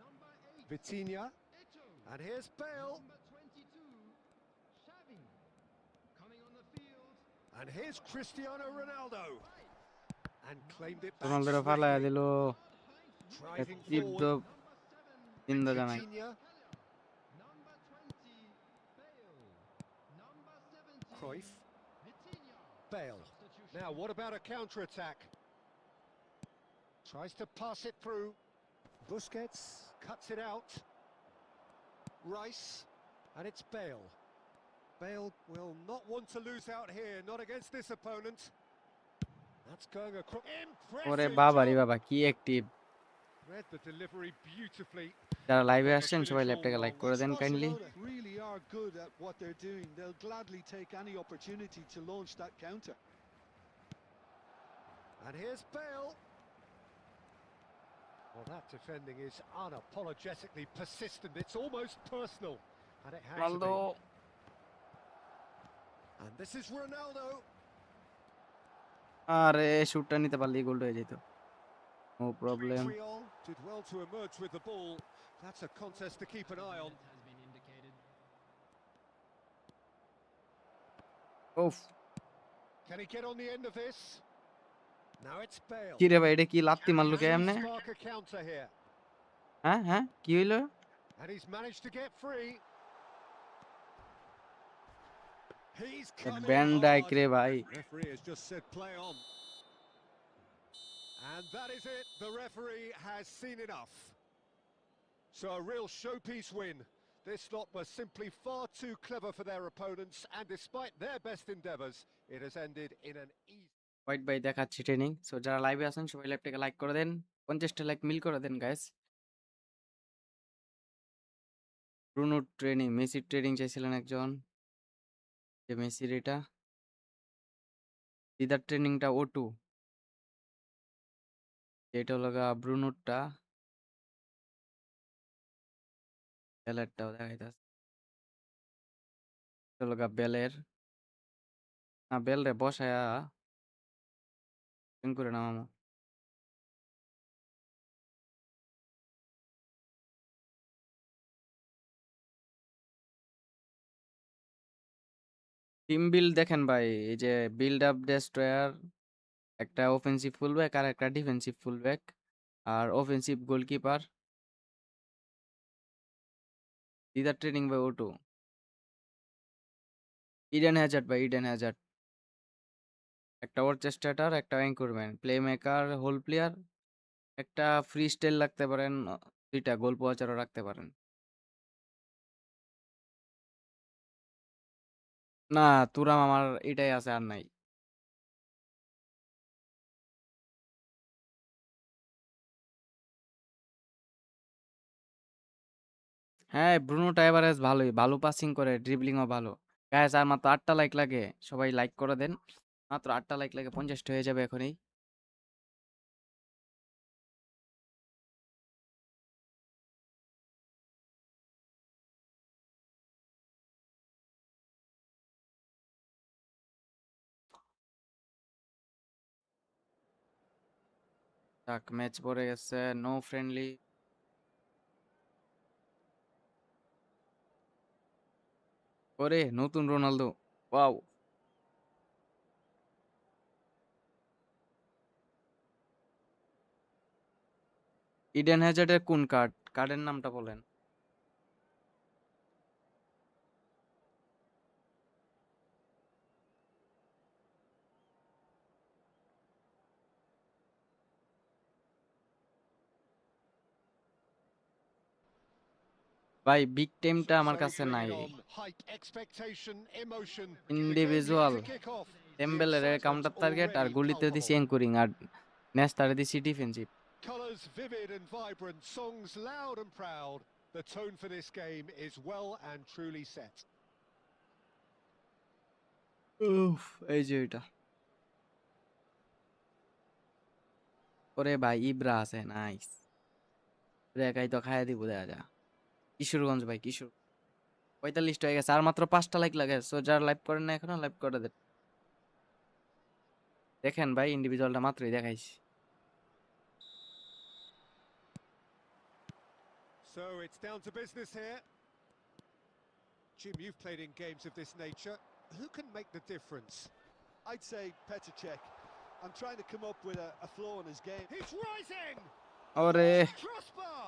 Number 8. Vitinha. Eto'o. And here's Bale. Number 22. Xavi. Coming on the field. And here's Cristiano Ronaldo. Right. And claimed it back রোনালদোরে ফালায়া swiftly. দিল Driving chip forward. দো Number 7. ইন্দা জানাই Vitinha. Number 20. Bale. Number 17. Cruyff. Vitinha. Bale. Substitution. Now, what about a counter-attack? Tries to pass it through. Busquets cuts it out. Rice. And it's Bale. Bale will not want to lose out here, not against this opponent. That's going across. ওরে Impressive বাবা রে job. বাবা কি active Read the delivery beautifully. যারা লাইভে Got the আসছেন সবাই finish all ল্যাপটপে লাইক wrong. করে দেন kindly Barcelona really are good at what they're doing. They'll gladly take any opportunity to launch that counter. And here's Bale. Well, that defending is unapologetically persistent. It's almost personal. And it has to Ronaldo be. And this is Ronaldo. আরে শুটটা নিতে পারলেই গোল হয়ে যেত no problem Triol did well to emerge with the ball. That's a contest to keep an eye on. Has been indicated. Of Can he get on the end of this? Now it's Bale. কি রে ভাই এটা কি লাত্তি Can মারলো কে he এমনে spark a counter here? হ্যাঁ হ্যাঁ কি হইলো And he's managed to get free. He's coming ব্যান্ড ডাইক hard. রে ভাই Referee has just said play on. And that is it. The referee has seen enough. So a real showpiece win. This lot were simply far too clever for their opponents, and despite their best endeavours, it has ended in an easy... white ভাই দেখাচ্ছি training so যারা লাইভে আছেন সবাই ল্যাপটপে like করে দেন 50টা like মিল করে দেন গাইস ব্রুনো ট্রেনিং মেসির ট্রেনিং চাইছিলেন একজন যে মেসির এটা দিদার ট্রেনিংটা O2 এটা হলো গা ব্রুনোরটা বেলেরটাও দেখাইতাছে এটা হলো গা বেলের না বেল রে বসায়া করে নামামো টিম বিল্ড দেখেন ভাই এই যে বিল্ড আপ ডেস্ট্রয়ার একটা অফেন্সিভ ফুলব্যাক আর একটা ডিফেন্সিভ ফুলব্যাক আর অফেন্সিভ গোলকিপার দিদার ট্রেনিং ভাই O2 ইডেন হ্যাজার্ড ভাই ইডেন হ্যাজার্ড একটা ওরচেস্টার একটা anchorman playmaker hole player একটা ফ্রি স্টাইল রাখতে পারেন দুইটা গোল পোয়াচারও রাখতে পারেন না তুরাম আমার এটাই আছে আর নাই হ্যাঁ ব্রুনোটা এভারেজ ভালোই ভালো পাসিং করে ড্রিবলিংও ভালো গাইস আর মাত্র 8টা লাইক লাগে সবাই লাইক করে দেন মাত্র 8টা লাইক লাগে 50টা হয়ে যাবে এখনই যাক ম্যাচ পড়ে গেছে নো ফ্রেন্ডলি ওরে নতুন রোনালদো ওয়াও ইডেন হ্যাজার্ডের কোন কার্ডের নামটা বলেন ভাই বিগ টাইমটা আমার কাছে So নাই bring it on. Hype, expectation, emotion. The game individual needs to kick off. The টেম্বেলের excitement's কাউন্টার টার্গেট আর already গুলিতে দিছি palpable. অ্যাঙ্করিং আর নেস্তারে দিছি defensive Colours vivid and vibrant, songs loud and proud. The tone for this game is well and truly set. উফ এই যে এটা ওরে ভাই ইব্রা আছে নাইস একাই তো খাইয়া দিব দেখা যা কিশোরগঞ্জ ভাই কিশোর 45 হয়ে গেছে আর মাত্র 5টা লাইক লাগে সো যারা লাইভ করেন না এখনো লাইভ করে দেন দেখেন ভাই ইন্ডিভিজুয়ালটা মাত্রই দেখাইছি So it's down to business here. Jim, you've played in games of this nature. Who can make the difference? I'd say Petr Cech. I'm trying to come up with a flaw in his game. He's rising! ওরে Crossbar!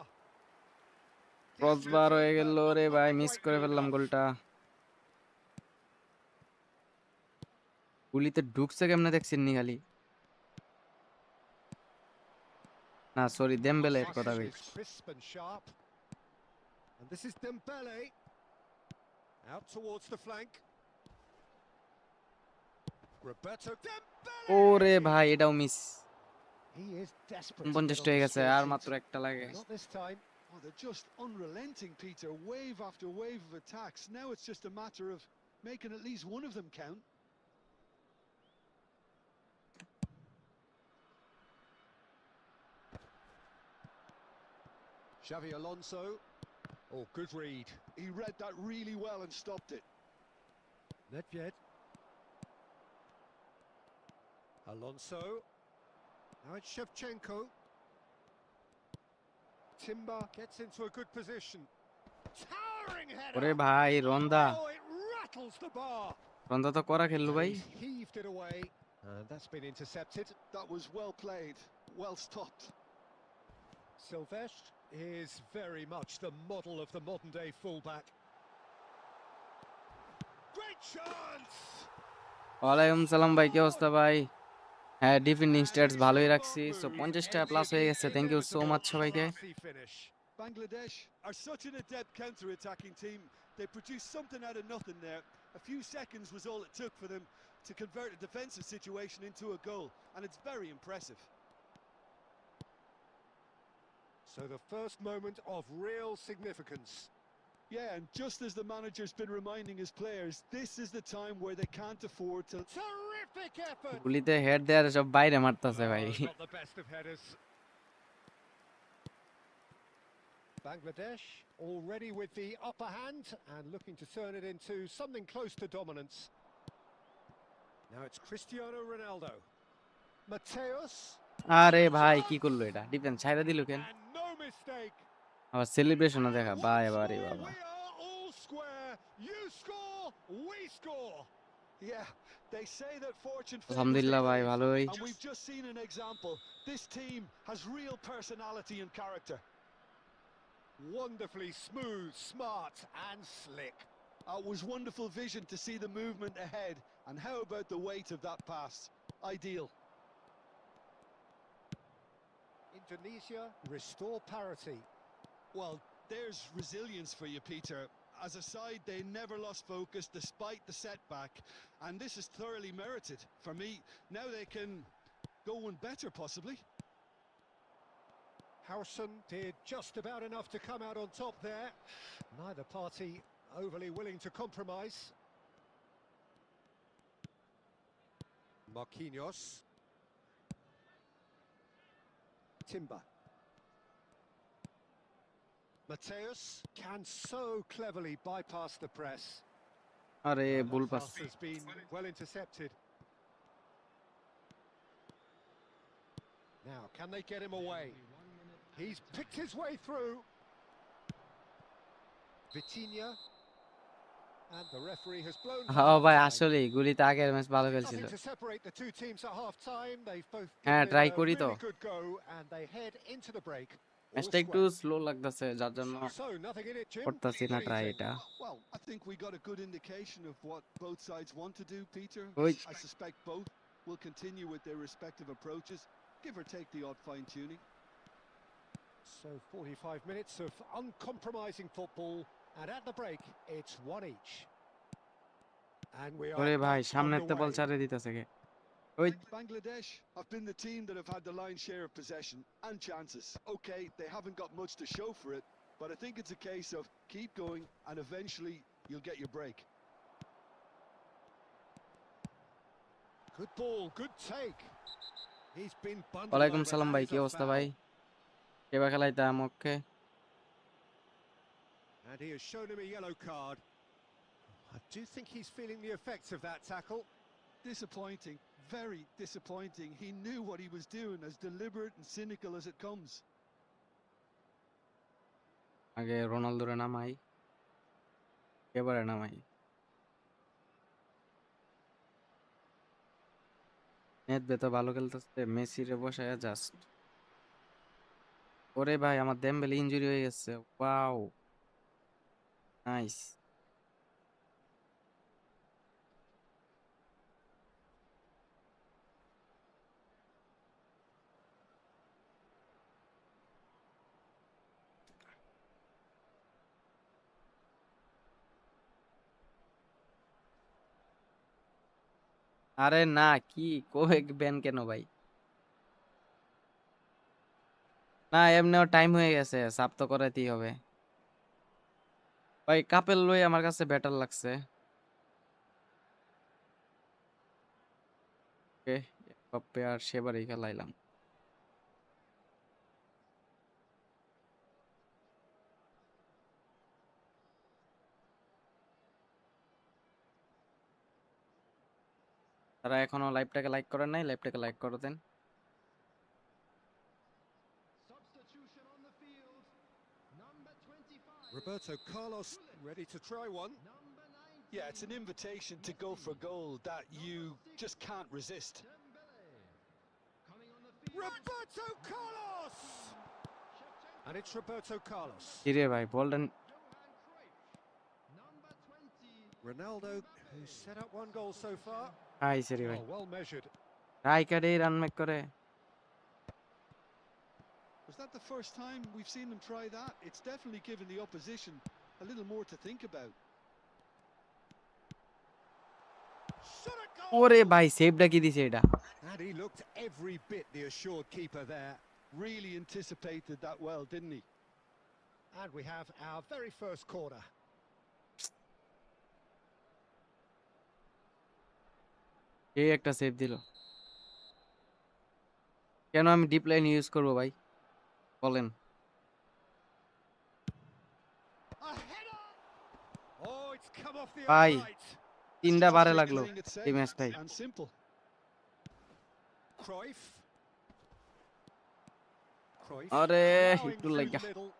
Crossbar হয়ে গেল রে ভাই, miss করে ফেললাম গোলটা। গুলিতে ঢুকছে কেমনে দেখছেন নি খালি? না সরি, দেমবেলের কথা Passes কইছি। is crisp and sharp. And this is Dembele. Out towards the flank. Roberto Dembele! ওরে ভাই, এটাও miss. He is desperate to 49 get on হয়ে the গেছে, score আর sheet. মাত্র একটা লাগে। Not this time. Oh, they're just unrelenting, Peter. Wave after wave of attacks. Now it's just a matter of making at least one of them count. Xavi Alonso. Oh, good read. He read that really well and stopped it. Nedved. Alonso. Now it's Shevchenko. Timber gets into a good position. Towering header. ওরে ভাই রন্দা, Oh, it rattles the bar. রন্দা তো করা খেললো ভাই। He's heaved it away. And that's been intercepted. That was well played, well stopped. Silvestre is very much the model of the modern-day fullback. Great chance! ওয়ালাইকুম সালাম ভাই, কি অবস্থা ভাই? হ্যাঁ, ডিফেন্ডিং স্ট্যাটস ভালোই রাখছি। সো 50টা প্লাস হয়ে গেছে। থ্যাংক ইউ সো মাচ সবাইকে। Bangladesh are such an adept counter-attacking team. They produced something out of nothing there. A few seconds was all it took for them to convert a defensive situation into a goal, and it's very impressive. So the first moment of real significance. Yeah, and just as the manager's been reminding his players, this is the time where they can't afford to... Terrific effort! গুলিতে head দেয়ার সব বাইরে মারতাছে ভাই। Oh, not the best of headers. Bangladesh already with the upper hand and looking to turn it into something close to dominance. Now it's Cristiano Ronaldo. Mateus. আরে ভাই কি করলো এটা? Defence ছাইড়া দিল কেন? And no mistake. আবার সেলিব্রেশনও দেখা ভাই, Once বারে more, বাবা। we are all square. You score, we score. Yeah, they say that fortune favors the আলহামদুলিল্লাহ ভাই brave, ভালোই। and we've just seen an example. This team has real personality and character. Wonderfully smooth, smart and slick. It was wonderful vision to see the movement ahead, and how about the weight of that pass? Ideal. Indonesia restore parity. Well, there's resilience for you, Peter. As a side, they never lost focus despite the setback, and this is thoroughly merited. For me, now they can go one better, possibly. Howson did just about enough to come out on top there. Neither party overly willing to compromise. Marquinhos. Timber. Mateus can so cleverly bypass the press. আরে That ভুল pass. pass has been well intercepted. Now, can they get him away? He's picked his way through. Vitinha. And the referee has blown হ্যাঁ ভাই half-time. আসলেই গুলিতে আগের match ভালো খেলছিল। Nothing to separate the two teams at half-time. They've both হ্যাঁ given try it a করি তো। really good go, and they head into the break. All ম্যাচটা একটু square. স্লো লাগতেছে, যার জন্য So, nothing in it, Jim. করতেছি না What do you try think? এটা। Well, I think we got a good indication of what both sides want to do, Peter. ওই I suspect both will continue with their respective approaches, give or take the odd fine-tuning. So 45 minutes of uncompromising football, and at the break, it's one each. And we are ওরে ভাই back সামনে একটা বল underway. ছাড়ে দিতেছে কে? ওই Bangladesh have been the team that have had the lion's share of possession and chances. Okay, they haven't got much to show for it, but I think it's a case of keep going and eventually you'll get your break. Good ball, good take. He's been bundled ওয়ালাইকুম over. সালাম That ভাই, is কি a অবস্থা foul. ভাই? কেবা খেলাইতাম ওকে। And he has shown him a yellow card. I do think he's feeling the effects of that tackle. Disappointing, very disappointing. He knew what he was doing, as deliberate and cynical as it comes. আগে রোনালদোরে নামাই, এবারে নামাই। নেদবে তো ভালো খেলতেছে, মেসিরে বসায় just. ওরে ভাই আমার দেমবেলে ইনজুরি হয়ে গেছে, ওয়াও নাইস। আরে না, কি কবে ব্যান কেন ভাই? না এমনিও টাইম হয়ে গেছে, সাব তো করাইতেই হবে ভাই। কাপেল লই আমার কাছে বেটার লাগছে। ওকে, এমবাপ্পে আর সেবারই খেলাইলাম। তারা এখনো লাইভটাকে লাইক করেন নাই, লাইভটাকে লাইক করে দেন। Substitution on the field. Number 25. Roberto Carlos ready to try one. Number 19. Yeah, it's an invitation to go for goal that you just can't resist. Dembele. Coming on the field. Roberto Carlos! And it's Roberto Carlos. কিরে ভাই বললেন? Johan Cruyff. Number 20. Ronaldo, who's set up one goal so far. হাই সেরি ভাই, Oh, well measured. রাইকার্ডে run make করে। Was that the first time we've seen them try that? It's definitely given the opposition a little more to think about. Shot at goal! ওরে ভাই সেভটা কি দিছে এটা? And he looked every bit the assured keeper there. Really anticipated that well, didn't he? And we have our very first corner. এই একটা save দিল। কেন আমি ডিপ লাইন ইউজ করব ভাই বলেন? A header! Oh, it's come off the ভাই upright. তিনটা বারে Just লাগলো playing it এই safe ম্যাচটাই। and simple. Cruyff. Cruyff আরে allowing একটু through লাগা। the middle.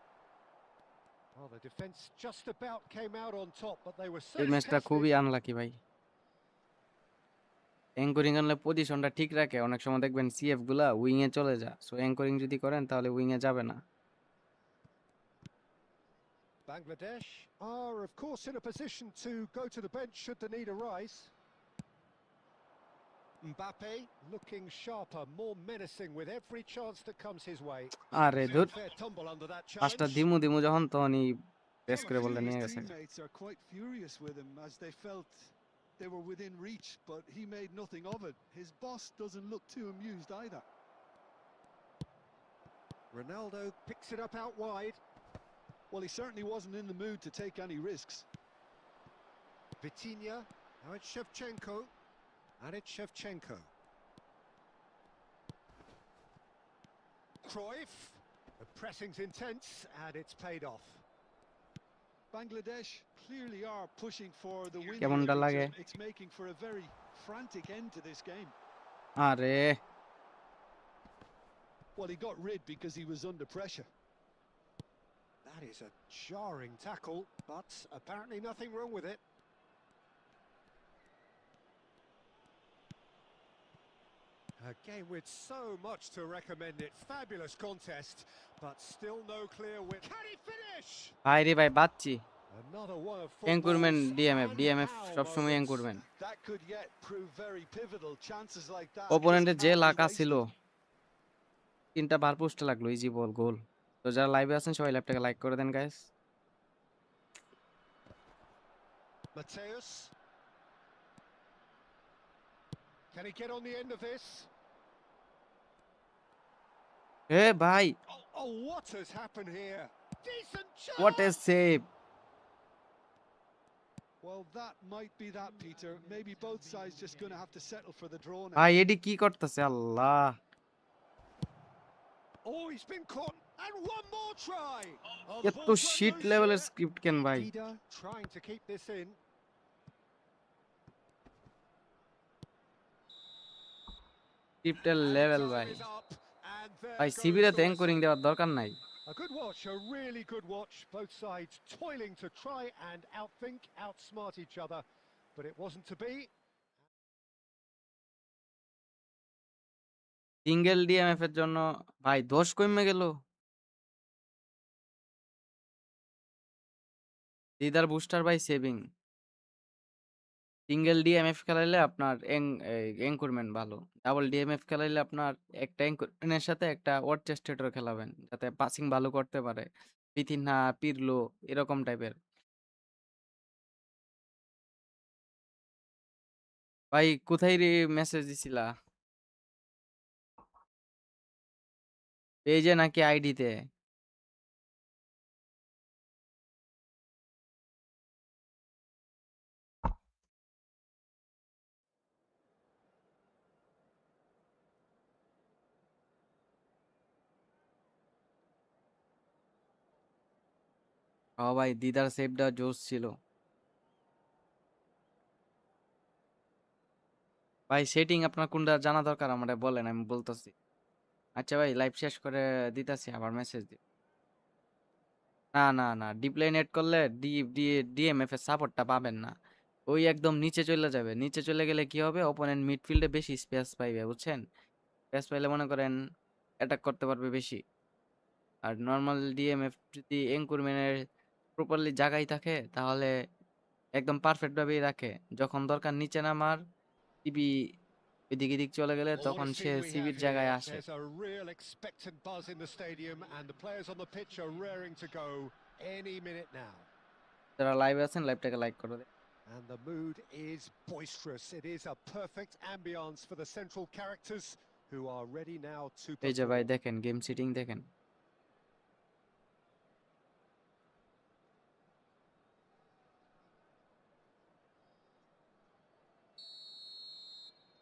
Well, the defence just about came out on top, but they were so এই ম্যাচটা tested. খুবই আনলাকি ভাই। অ্যাঙ্করিং আনলে পজিশনটা ঠিক রাখে, অনেক সময় দেখবেন সিএফ গুলা উইং এ চলে যায়, সো অ্যাঙ্করিং যদি করেন তাহলে উইং এ যাবে না। Bangladesh are, of course, in a position to go to the bench should the need arise. Mbappe looking sharper, more menacing with every chance that comes his way. আরে ধুর, Fair tumble under that পাঁচটা challenge. দিমু দিমু যখন তখনই press Some করে of বলটা his নিয়ে গেছে। teammates are quite furious with him as they felt they were within reach, but he made nothing of it. His boss doesn't look too amused either. Ronaldo picks it up out wide. Well, he certainly wasn't in the mood to take any risks. Vitinha, now it's Shevchenko, and it's Shevchenko. Cruyff, the pressing's intense, and it's paid off. Bangladesh clearly are pushing for the win কেমনটা here, লাগে? Peter. It's making for a very frantic end to this game. আরে Well, he got rid because he was under pressure. That is a jarring tackle, but apparently nothing wrong with it. A game with so much to recommend it. Fabulous contest, but still no clear win. Can he finish? ভাই রে ভাই বাচ্চি Another one of এনকুরমেন্ট football's DMF DMF and how সবসময় moments. এনকুরমেন্ট। That could yet prove very pivotal. Chances like that অপোনেন্টের just যে can't be Laka wasted. ছিল, তিনটা বার পোস্টে লাগলো, easy বল গোল। তো যারা লাইভে আছেন সবাই লাইভটাকে লাইক করে দেন guys. Mateus. Can he get on the end of this? এ ভাই Oh, what has happened here? Decent chance! What a save! Well, that might be that, Peter. Maybe both sides just going to have to settle for the draw now. ভাই এডি কি করতেছে আল্লাহ! Oh, he's been caught. And one more try. Oh, the এত ball's run sheet loose লেভেলের here. Script কেন ভাই? Dida trying to keep this in. স্ক্রিপ্টের And level time ভাই। is up. And there ভাই goes সিবিরে তো the অ্যাঙ্করিং whistle. দেওয়ার দরকার নাই। A good watch, a really good watch. Both sides toiling to try and outthink, outsmart each other, but it wasn't to be. Single DMF এর জন্য ভাই 10 কমে গেল। দিদার booster by saving. Single DMF খেলাইলে আপনার এনকোরমেন্ট ভালো। ডাবল ডিএমএফ খেলাইলে আপনার একটা এনকোরমেন্টের সাথে একটা ওয়ার চেস্টেটর খেলাবেন যাতে পাসিং ভালো করতে পারে। পিথিনহা, পিরলো এরকম টাইপের। ভাই কোথায় মেসেজ দিছিলা? পেজে নাকি আইডিতে? ও ভাই দিদার সেভটা জোস ছিল। ভাই সেটিং আপনার কোনটা জানা দরকার আমারে বলেন, আমি বলতেছি। আচ্ছা ভাই লাইভ শেষ করে দিতাছি, আবার মেসেজ দিই। না ডিপ লাইন এড করলে ডিএমএফ এর সাপোর্টটা পাবেন না। ওই একদম নিচে চলে যাবে। নিচে চলে গেলে কি হবে, অপোনেন্ট মিডফিল্ডে বেশি স্পেস পাইবে, বুঝছেন? স্পেস পাইলে মনে করেন অ্যাটাক করতে পারবে বেশি। আর নর্মাল ডিএমএফ যদি এনকুরমেন্টের প্রপারলি জায়গায় থাকে তাহলে একদম পারফেক্ট ভাবেই রাখে। যখন দরকার নিচে নামার, সিবি এদিক এদিক চলে গেলে Well, what তখন a say scene we have সিবির জায়গায় here. আসে। There's a real expectant buzz in the stadium, and the players on the pitch are raring to go any minute now. যারা লাইভ আছেন লাইভটাকে লাইক করে দেন। And the mood is boisterous. It is a perfect ambience for the central characters who are ready now to এই যে ভাই perform. দেখেন game sitting দেখেন।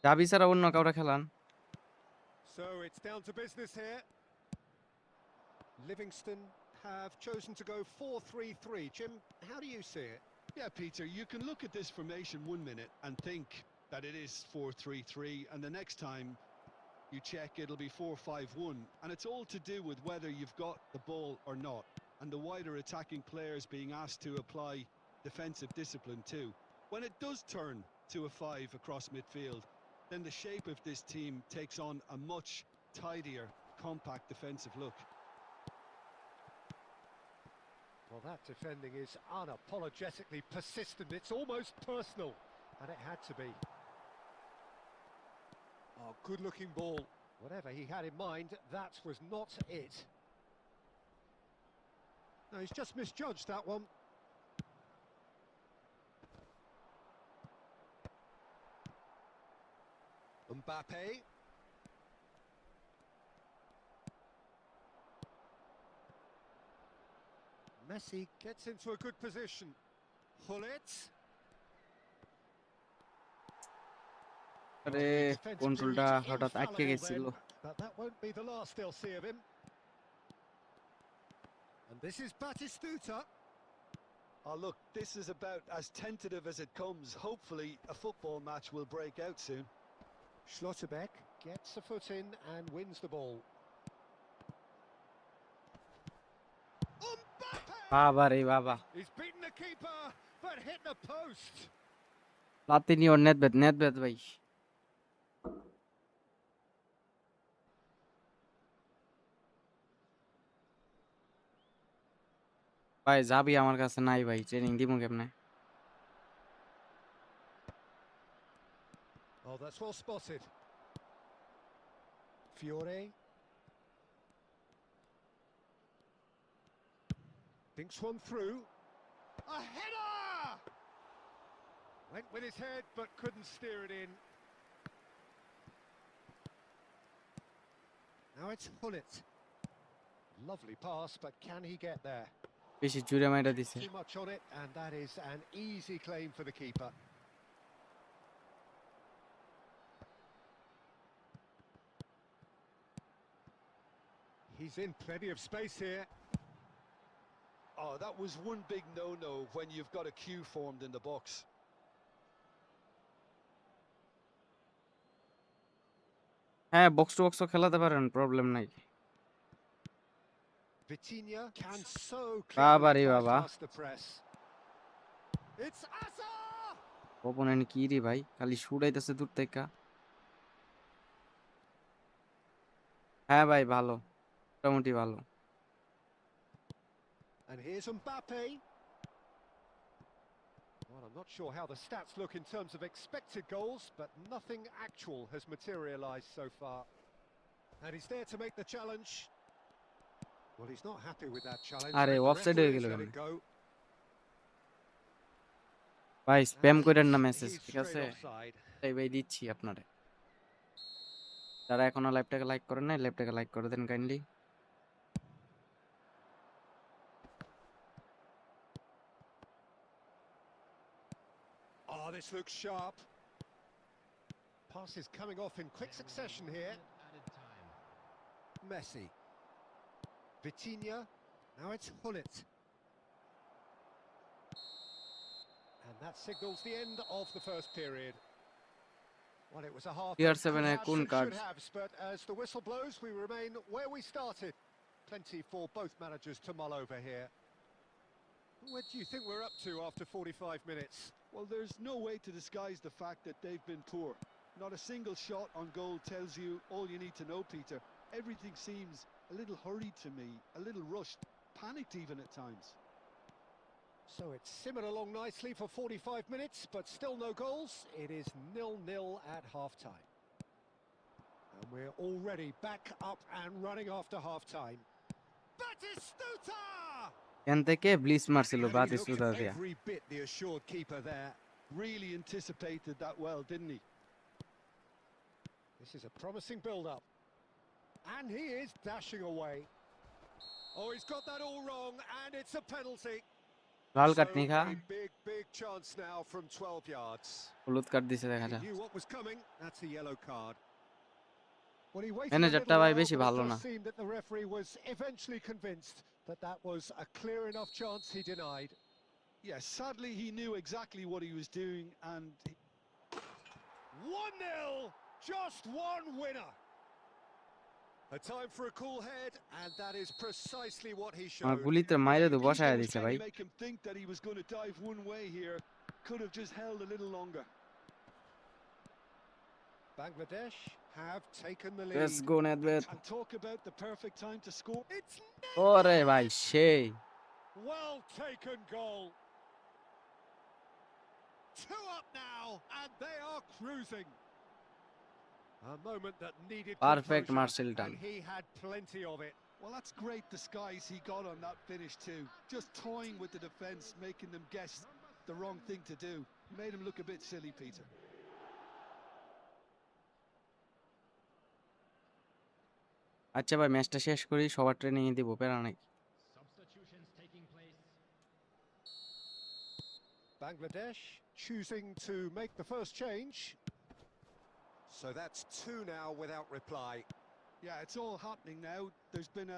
চাবি ছাড়া অন্য কাউরে খেলান। So it's down to business here. Livingston have chosen to go 4-3-3. Jim, how do you see it? Yeah, Peter, you can look at this formation 1 minute and think that it is 4-3-3, and the next time you check it'll be 4-5-1, and it's all to do with whether you've got the ball or not, and the wider attacking players being asked to apply defensive discipline too. When it does turn to a 5 across midfield, then the shape of this team takes on a much tidier, compact defensive look. Well, that defending is unapologetically persistent. It's almost personal, and it had to be. Oh, good-looking ball. Whatever he had in mind, that was not it. No, he's just misjudged that one. Mbappe. Messi gets into a good position. Hullet. আরে কন্ট্রোলটা হঠাৎ আটকে গেছিল। But that won't be the last they'll see of him. And this is Batistuta. Oh, look, this is about as tentative as it comes. Hopefully, a football match will break out soon. Schlotterbeck gets a foot in and wins the ball. বাবা রে বাবা, He's beaten the keeper, but hit the post. লাতিনিও নেদবেদ ভাই। ভাই যাবি আমার কাছে নাই ভাই, ট্রেনিং দিমু কেমনে? Oh, that's well spotted. Fiore. Thinks one through. A header! Went with his head, but couldn't steer it in. Now it's Hullet. Lovely pass, but can he get there? বেশি জুড়ে মাইরা দিছে। Too much on it, and that is an easy claim for the keeper. He's in plenty of space here. Oh, that was one big no-no when you've got a queue formed in the box. হ্যাঁ box to বক্সও খেলাতে পারেন, problem নাই। Vitinha can so Baba cleverly re baba. bypass the press. It's Asa! Opponent কি রে ভাই খালি shoot আইতাছে দূর থেকে। হ্যাঁ ভাই ভালো, মোটামুটি ভালো। And here's Mbappe. Well, I'm not sure how the stats look in terms of expected goals, but nothing actual has materialised so far. And he's there to make the challenge. Well, he's not happy with that challenge. আরে The offside হয়ে referee গেল has let কেন it go. ভাই? Spam করেন না And message, he's ঠিক straight আছে? offside. তাই ভাই দিচ্ছি আপনারে। যারা এখনো লাইভটাকে লাইক করেন নাই, লাইভটাকে লাইক করে দেন kindly. Oh, this looks sharp. Passes coming off in quick succession here. Added time. Messi. Vitinha. Now it's Hullet. And that signals the end of the first period. Well, it was a half that CR7 could A have, কোন card? should have, but as the whistle blows, we remain where we started. Plenty for both managers to mull over here. What do you think we're up to after 45 minutes? Well, there's no way to disguise the fact that they've been poor. Not a single shot on goal tells you all you need to know, Peter. Everything seems a little hurried to me, a little rushed, panicked even at times. So it's simmered along nicely for 45 minutes, but still no goals. It is 0-0 at half-time. And we're already back up and running after half-time. Batistuta! এখান থেকে bliss মারছিল And he বাতিস্তুতা looked দিয়া। every bit the assured keeper there. Really anticipated that well, didn't he? This is a promising build-up. And he is dashing away. Oh, he's got that all wrong, and it's a penalty. Lal So card নি খা, a big chance now from 12 yards. হলুদ card দিছে দেখা He যায়। knew what was coming. That's a yellow card. Well, he waited a ম্যানেজারটা little ভাই while, বেশি but it ভালো does না। seem that the referee was eventually convinced that that was a clear enough chance he denied. Yes, sadly he knew exactly what he was doing and 1-0, just one winner. A time for a cool head, and that is precisely what he আমার showed. গুলিতে মাইরে তো বসায় Keeper was দিছে trying ভাই। to make him think that he was going to dive one way here. Could have just held a little longer. Bangladesh have taken the let's lead. Go Nedved. And talk about the perfect time to score. It's ওরে ভাই সেই। well taken goal. 2 up now, and they are cruising. A moment that needed Perfect composure, Marcel done. and he had plenty of it. Well, that's great disguise he got on that finish too. Just toying with the defence, making them guess the wrong thing to do. Made him look a bit silly, Peter. আচ্ছা ভাই ম্যাচটা শেষ করি, সবার training এ দিব, প্যারা নাই। Substitutions taking place. Bangladesh choosing to make the first change. So that's 2 now without reply. Yeah, it's all happening now. There's been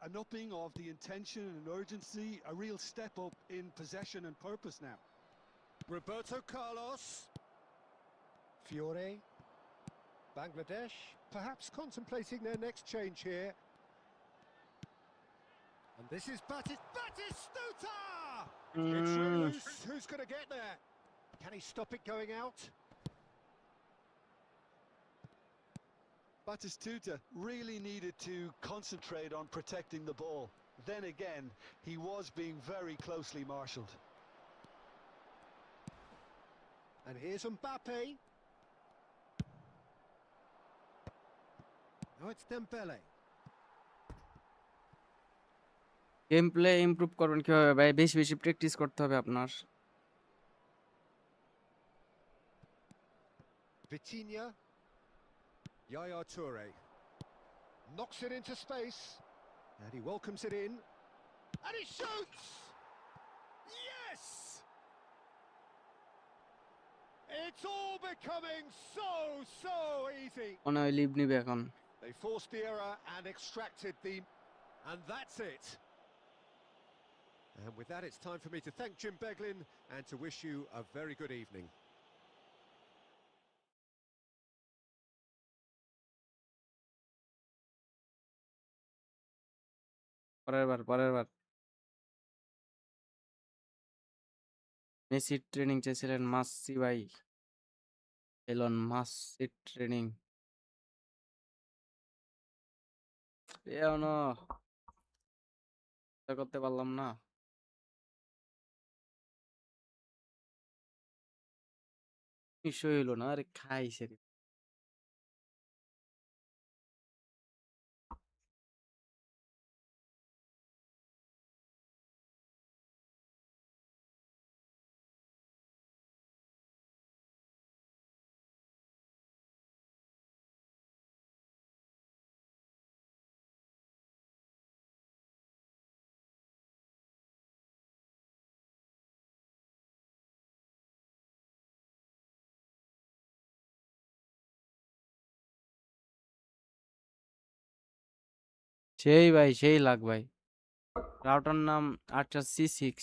an upping of the intention and urgency, a real step up in possession and purpose now. Roberto Carlos. Fiore. Bangladesh perhaps contemplating their next change here. And this is Batistuta! It's loose. Who's going to get there? Can he stop it going out? Batistuta really needed to concentrate on protecting the ball. Then again, he was being very closely marshalled. And here's Mbappe. Now it's Dembele. Game play improve করবেন কিভাবে ভাই? বেশি বেশি practice করতে হবে আপনার। Vitinha. Yaya Toure. Knocks it into space. And he welcomes it in. And he shoots! Yes! It's all becoming so easy. মনে হয় লিভ নিবে এখন। They forced the error and extracted the... And that's it. And with that, it's time for me to thank Jim Beglin and to wish you a very good evening. পরের বার মেসির training চেয়েছিলেন মাসি ভাই। Elon মাসির training এখনো করতে পারলাম না। নিশ্চয় হইলো না, আরে খাইছে রে। সেই ভাই, সেই লাগ ভাই। রাউটার নাম C6।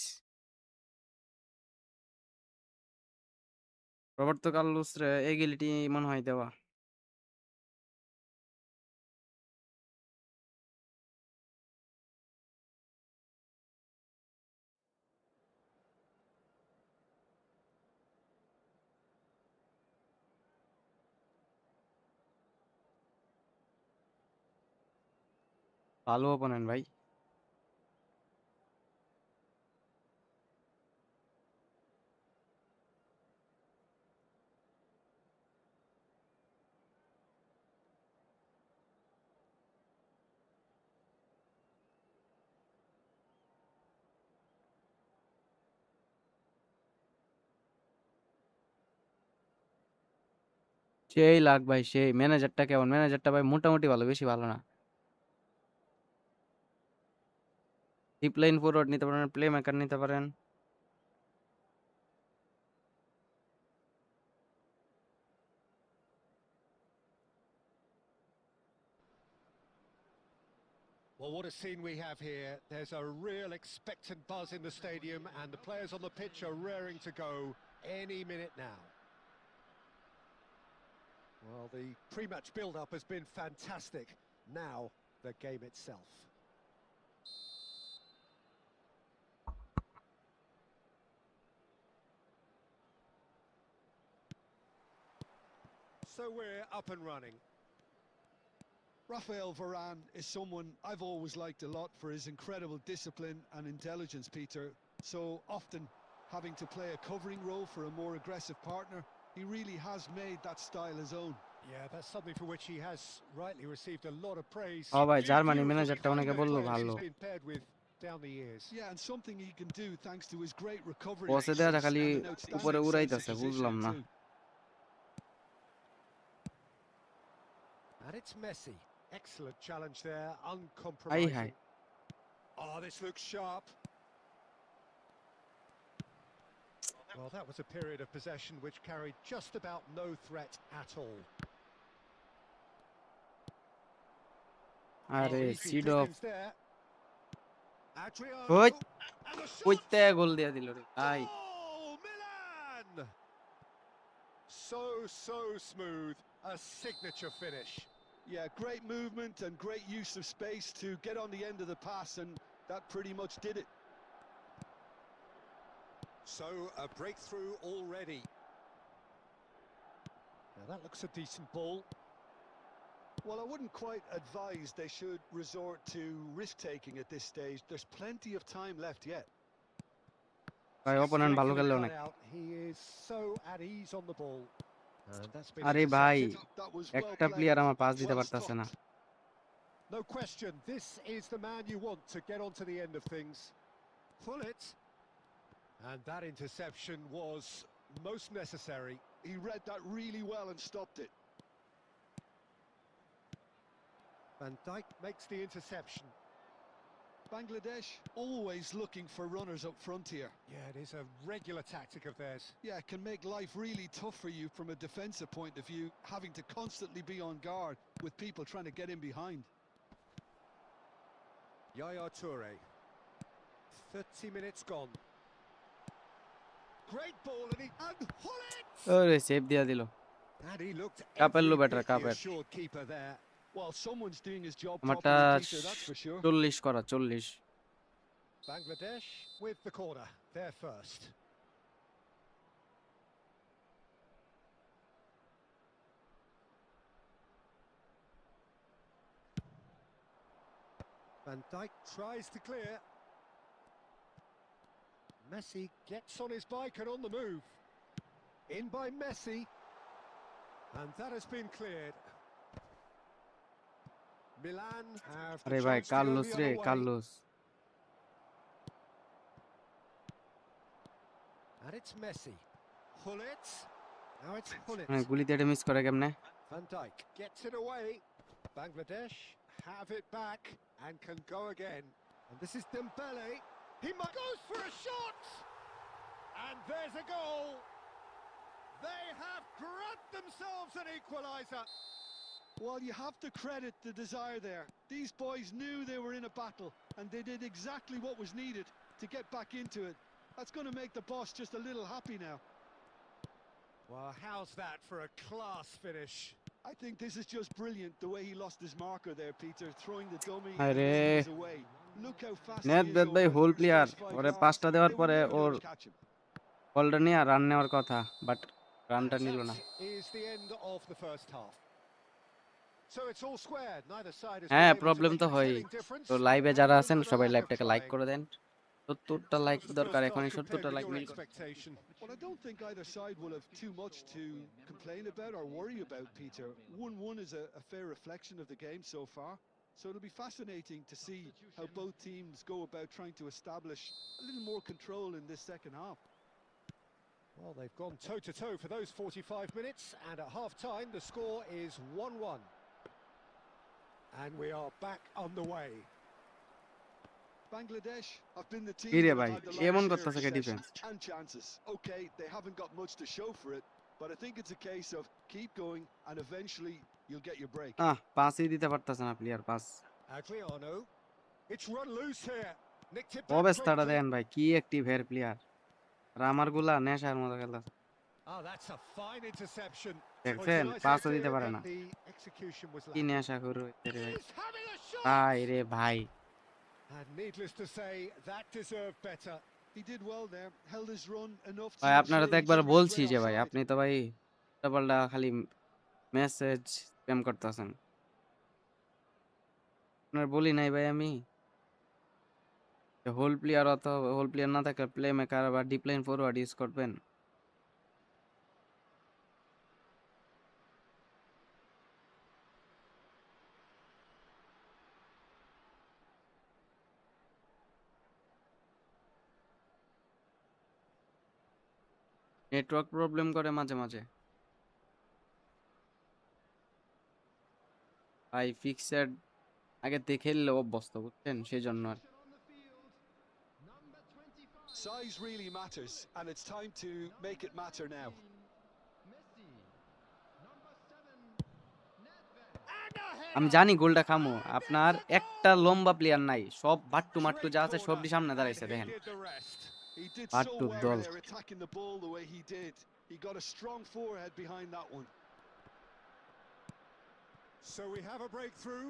রবার্তো কার্লোস রে এই গিলিটি মনে হয় দেওয়া। ভালো ওপোনেন্ট ভাই। সেই লাগ ভাই, সেই। ম্যানেজারটা কেমন? ম্যানেজারটা ভাই মোটামুটি ভালো, বেশি ভালো না। ডিপ লাইন ফরওয়ার্ড নিতে পারেন, প্লে মেকার নিতে পারেন। Well, what a scene we have here. There's a real expectant buzz in the stadium, and the players on the pitch are raring to go any minute now. Well, the pre-match build-up has been fantastic. Now, the game itself. So we're up and running. Rafael Varane is someone I've always liked a lot for his incredible discipline and intelligence, Peter. So often having to play a covering role for a more aggressive partner, he really has made that style his own. Yeah, that's something for which he has rightly received a lot of praise. ও ভাই, Germany Beautifully ম্যানেজারটা found অনেকে the বললো players ভালো। he's been paired with down the years. Yeah, and something he can do thanks to his great recovery বসে দেয়া instincts খালি and an উপরে outstanding sense of উড়াইতেছে, বুঝলাম positioning না। too. And it's Messi. Excellent challenge there, high high. uncompromising. Oh, this looks sharp. Well, that was a period of possession which carried just about no threat at all. আরে Oh, easy seed of. clearance there. Adriano. ওই And the shot! কইতে গোল দিয়া দিল রে ভাই। Goal! Milan! So smooth. A signature finish. Yeah, great movement and great use of space to get on the end of the pass, and that pretty much did it. So, a breakthrough already. Now that looks a decent ball. Well, I wouldn't quite advise they should resort to risk-taking at this stage. There's plenty of time left yet. ভাই opponent ভালো খেললে Skillfully অনেক। cut out. He is so at ease on the ball. And that's been আরে ভাই, intercepted. That was well একটা played, player আমার pass দিতে well পারতাছে না। stopped. No question, this is the man you want to get onto the end of things. Pull it. And that interception was most necessary. He read that really well and stopped it. Van Dijk makes the interception. Bangladesh always looking for runners up front here. Yeah, it is a regular tactic of theirs. Yeah, it can make life really tough for you from a defensive point of view, having to constantly be on guard with people trying to get in behind. Yaya Toure. 30 minutes gone. Great ball and Hullet! ওরে save দিয়া দিল। And he looked কাপের লো every batter, bit the কাপের। assured keeper there. Well, someone's doing his job আমারটা properly, Peter, that's for sure. 40 করা 40 Bangladesh with the corner, there first. Van Dijk tries to clear. Messi gets on his bike and on the move. In by Messi. And that has been cleared. Milan have the আরে ভাই chance to go Carlos the রে other way. Carlos And it's Messi. Hullet. Now it's Hullet. মানে গুলিতে এটা miss করে কেমনে Van Dijk gets it away. Bangladesh have it back and can go again. And this is Dembele. He might goes for a shot. And there's a goal. They have grabbed themselves an equaliser. Well, you have to credit the desire there. These boys knew they were in a battle, and they did exactly what was needed to get back into it. That's going to make the boss just a little happy now. Well, how's that for a class finish? I think this is just brilliant, the way he lost his marker there, Peter, throwing the dummy Aye and re. then he was away. Look how fast net he is বেদ ভাই over hole his player first 5 ওরে yards. 5টা দেওয়ার They would পরে never be or able to catch him. বলটা নিয়ে run নেওয়ার কথা বাট রানটা And নিল না that is the end of the first half. So it's all square. Neither side has হ্যাঁ been able to problem make তো a হয় telling difference. তো লাইভে And যারা over আছেন the সবাই lack of লাইভটাকে লাইক trying. করে দেন 70টা How লাইক was the দরকার first এখনই half compared 70টা with লাইক your মিল expectation? Well, I don't think either side will have too much to complain about or worry about, Peter. 1-1 is a fair reflection of the game so far. So it'll be fascinating to see how both teams go about trying to establish a little more control in this second half. Well, they've gone toe-to-toe for those 45 minutes, and at half-time the score is 1-1. And we are back underway. Bangladesh have been the team কি রে that ভাই have had the এমন lion's share করতেছে of K possession defence and chances. Okay, they haven't got much to show for it, but I think it's a case of keep going and eventually you'll get your break. পাসই দিতে পারতেছে না player pass Adriano, it's run loose here. Nicked it back অবস্থাটা quickly. দেন ভাই কি active হের player রামার গুলা নেশার মতো খেলতেছে Oh, that's a fine interception. দেখছেন Nice পাসও idea, দিতে পারে but না the execution was কি lacking. নেশা করে রে ভাই He's having a shot. ভাই রে ভাই And needless to say, that deserved better. He did well there, held his run enough to ভাই আপনারা ensure তো he একবার didn't বলছি stray যে ভাই offside. আপনি তো ভাই ডাবলটা খালি মেসেজ স্প্যাম করতেছেন আপনার বলি নাই ভাই আমি হোল প্লেয়ার অথবা হোল প্লেয়ার না থাকলে প্লে মেকার বা ডিপ লাইন ফরওয়ার্ড ইউজ করবেন নেটওয়ার্ক প্রবলেম করে মাঝে মাঝে ভাই ফিক্সড আগে দেখে নিলে অভ্যস্ত বুঝছেন সেই জন্য আর On the field, number 25. Size really matters, and it's time to make it matter now. Messi. Number 7. Nedved. And a header. আমি জানি গোলটা খামো আপনার একটা লম্বা প্লেয়ার নাই সব বাট্টু মাট্টু যা আছে Great সবটি corner, সামনে and দাঁড়াইছে he দেখেন did the rest. He did Back so to well Dol. there, attacking the ball the way he did. He got a strong forehead behind that one. So we have a breakthrough.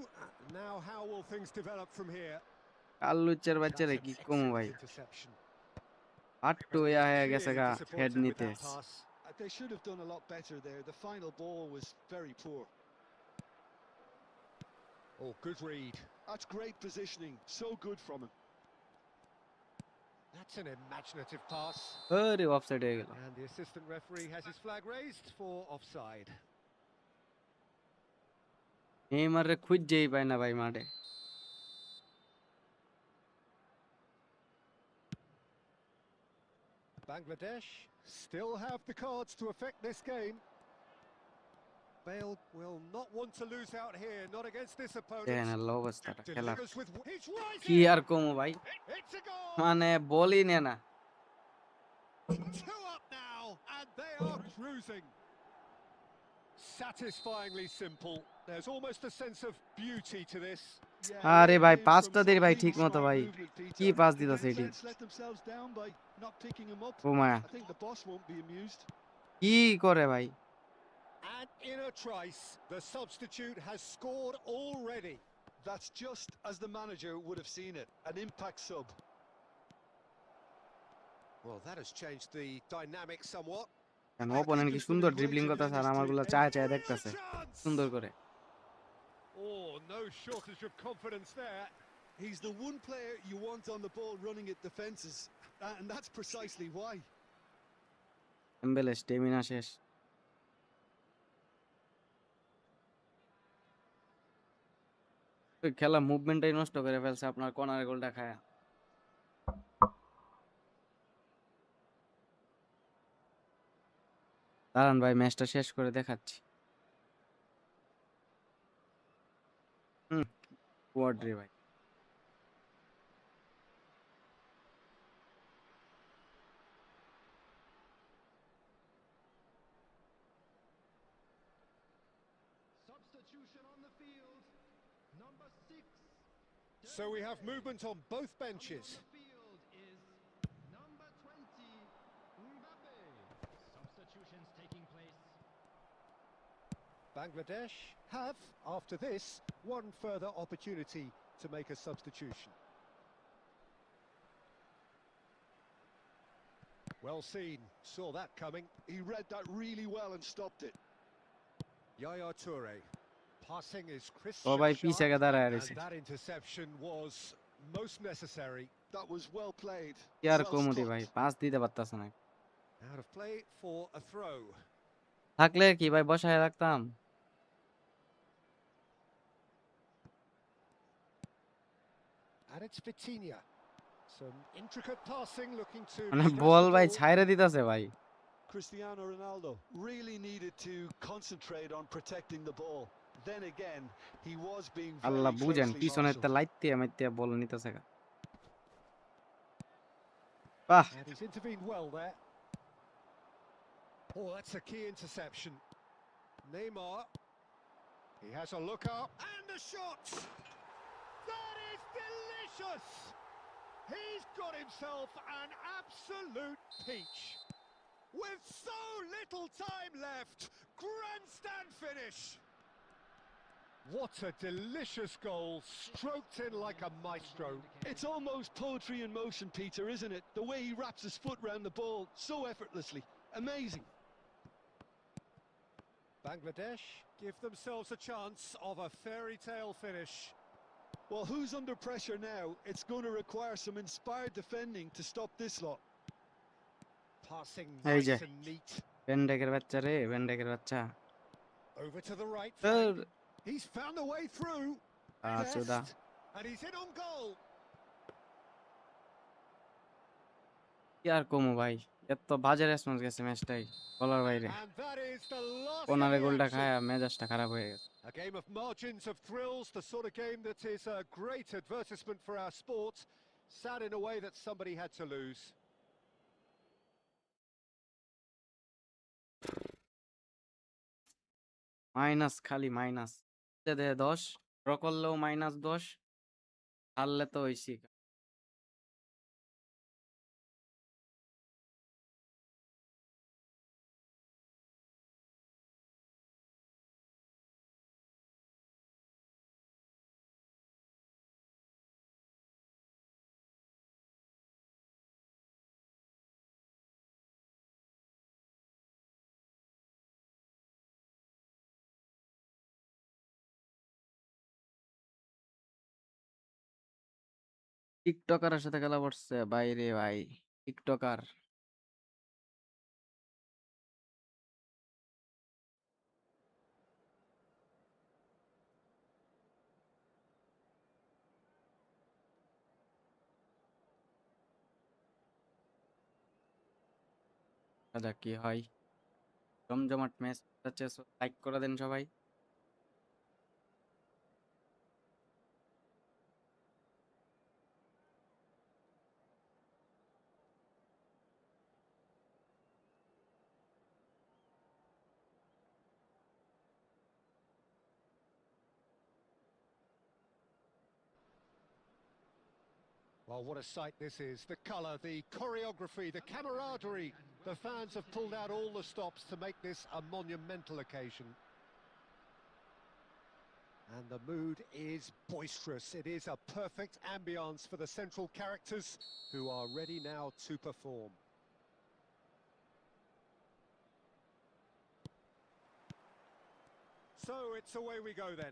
Now how will things develop from here? কাল্লুচের বাচ্চারে That's an কি কমু ভাই excellent interception. বাট্টু ইয়া হয়ে গেছে Clearly গা head disappointed with নিতে that pass. They should have done a lot better there. The final ball was very poor. Oh, good read. That's great positioning. So good from him. That's an imaginative pass. আরে offside হয়ে গেল And the assistant referee has his flag raised for offside. নেইমারে খুঁজেই পায় না ভাই মাঠে Bangladesh still have the cards to affect this game. Bale will not want to lose out here, not against this দেখেন opponent. আল্লাহ অবস্থাটা খেলা Delivers with he's কি rising. আর কমু ভাই It's a goal. মানে বলই নে না 2 up now, and they are cruising. Satisfyingly simple. There's almost a sense of beauty to this. Yeah, আরে they ভাই came পাঁচটা from দেরি some ভাই really ঠিক মতো smart ভাই movement, Peter. কি পাস The দিতেছে এটি defense let themselves down by not picking him up. O Maya I think the boss won't be amused. কি করে ভাই And in a trice, the substitute has scored already. That's just as the manager would have seen it, an impact sub. Well, that has changed the dynamic somewhat. And I think opponent কি there's been সুন্দর a great dribbling করতেছে আর advantage আমারগুলো to- চায় and দেখতেছে a chance! সুন্দর করে Oh, no shortage of confidence there. He's the one player you want on the ball running at defences, and that's precisely why. এমবেলে stamina শেষ ওই খেলা মুভমেন্টটাই নষ্ট করে ফেলছে আপনার কর্নার গোলটা খায়া দাঁড়ান ভাই ম্যাচটা শেষ করে দেখাচ্ছি কোয়াড রে ভাই Substitution on the field. Number 6. So we have movement on both benches. On the field is number 20, Mbappe. Substitutions taking place. Bangladesh have, after this, one further opportunity to make a substitution. Well seen, saw that coming. He read that really well and stopped it. Yaya Toure, passing is crisp O and ভাই sharp, পিছে দাঁড়ায় and রয়েছে that interception was most necessary. That was well played. কি আর well কমুদি stopped. ভাই pass দিতে পারতাছে না Out of play for a throw. থাকলে কি ভাই বসায় রাখতাম And it's Vitinha. Some intricate passing looking to মানে possess বল the ভাই ball. ছাইরে দিতাছে ভাই Cristiano Ronaldo really needed to concentrate on protecting the ball. Then again, he was being very আল্লাহ বুঝেন closely পিছনের তে marshalled. লাইতে মাইতে বল নিতেছে গা। বাহ And he's intervened well there. Oh, that's a key interception. Neymar. He has a look up and a shot. That is delicious. He's got himself an absolute peach. With so little time left, grandstand finish. What a delicious goal, stroked in like a maestro. It's almost poetry in motion, Peter, isn't it? The way he wraps his foot round the ball so effortlessly. Amazing. Bangladesh give themselves a chance of a fairy tale finish. Well, who's under pressure now? It's going to require some inspired defending to stop this lot. Passing Hey, nice Jay. and neat. ভেন্ডেকের বাচ্চা রে ভেন্ডেকের বাচ্চা Over to the right তোর flank. He's found a way through. চোদা Best. And he's in on goal. কি আর কমু ভাই এত বাজে রেসপন্স গেছে ম্যাচটাই বলার বাইরে And that is the last of কোনারে the গোলটা action. খায়া মেজাজটা খারাপ হয়ে গেছে A game of margins of thrills, the sort of game that is a great advertisement for our sport. Sad in a way that somebody had to lose. Minus খালি minus 10 draw করলেও -10 হারলে তো হইছি টিকটকারের সাথে খেলা পড়ছে বাইরে ভাই টিকটকার দাদা কি হয় জমজমাট ম্যাচ হচ্ছে লাইক করে দেন সবাই Oh, what a sight this is. The colour, the choreography, the camaraderie. The fans have pulled out all the stops to make this a monumental occasion. And the mood is boisterous. It is a perfect ambience for the central characters who are ready now to perform. So it's away we go then.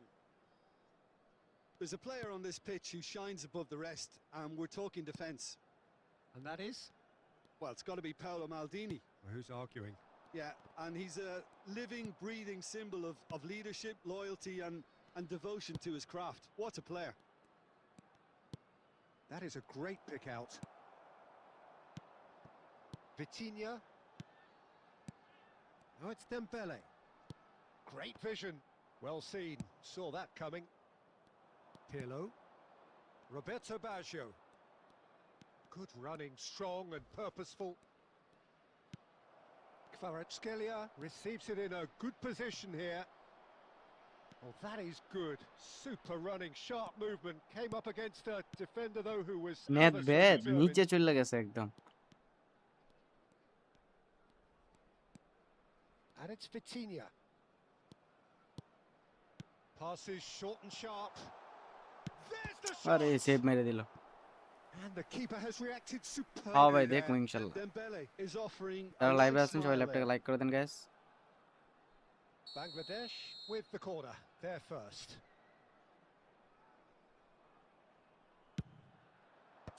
There's a player on this pitch who shines above the rest, and we're talking defence. And that is? Well, it's got to be Paolo Maldini. Well, who's arguing? Yeah, and he's a living, breathing symbol of leadership, loyalty and devotion to his craft. What a player. That is a great pick out. Vitinha. Oh, it's Dembele. Great vision. Well seen. Saw that coming. Pirlo. Roberto Baggio. Good running, strong and purposeful. Kvaratskhelia receives it in a good position here. Oh, that is good. Super running, sharp movement. Came up against a defender, though, who was net ever so Veda deserving. নিচে চলে গেছে একদম And it's Vitinha. Passes short and sharp. There's the shot! আরে save মেরে দিল And the keeper has reacted হ্যাঁ superbly ভাই there. দেখবো ইনশাআল্লাহ Dembele is offering a যারা লাইভে wide আছেন সবাই smile ল্যাপটপে there. লাইক করে দেন guys Bangladesh with the corner. They're first.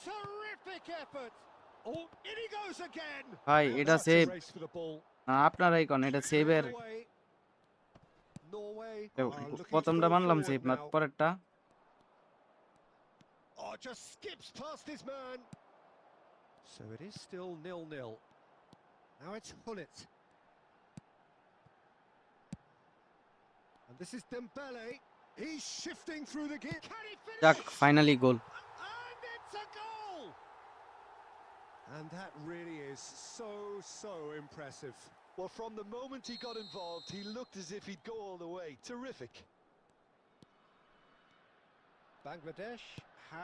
Terrific effort! Oh, in he goes again! ভাই And এটা such a save race for the ball. আপনারাই কোন এটা সেভের Norway. Norway are looking to প্রথমটা go মানলাম forward সেভ না now. পরেরটা Oh, just skips past his man. So it is still 0-0. Now it's Hullet. And this is Dembele. He's shifting through the gear. Can he finish? যাক finally goal And it's a goal! And that really is so impressive. Well, from the moment he got involved, he looked as if he'd go all the way. Terrific. Bangladesh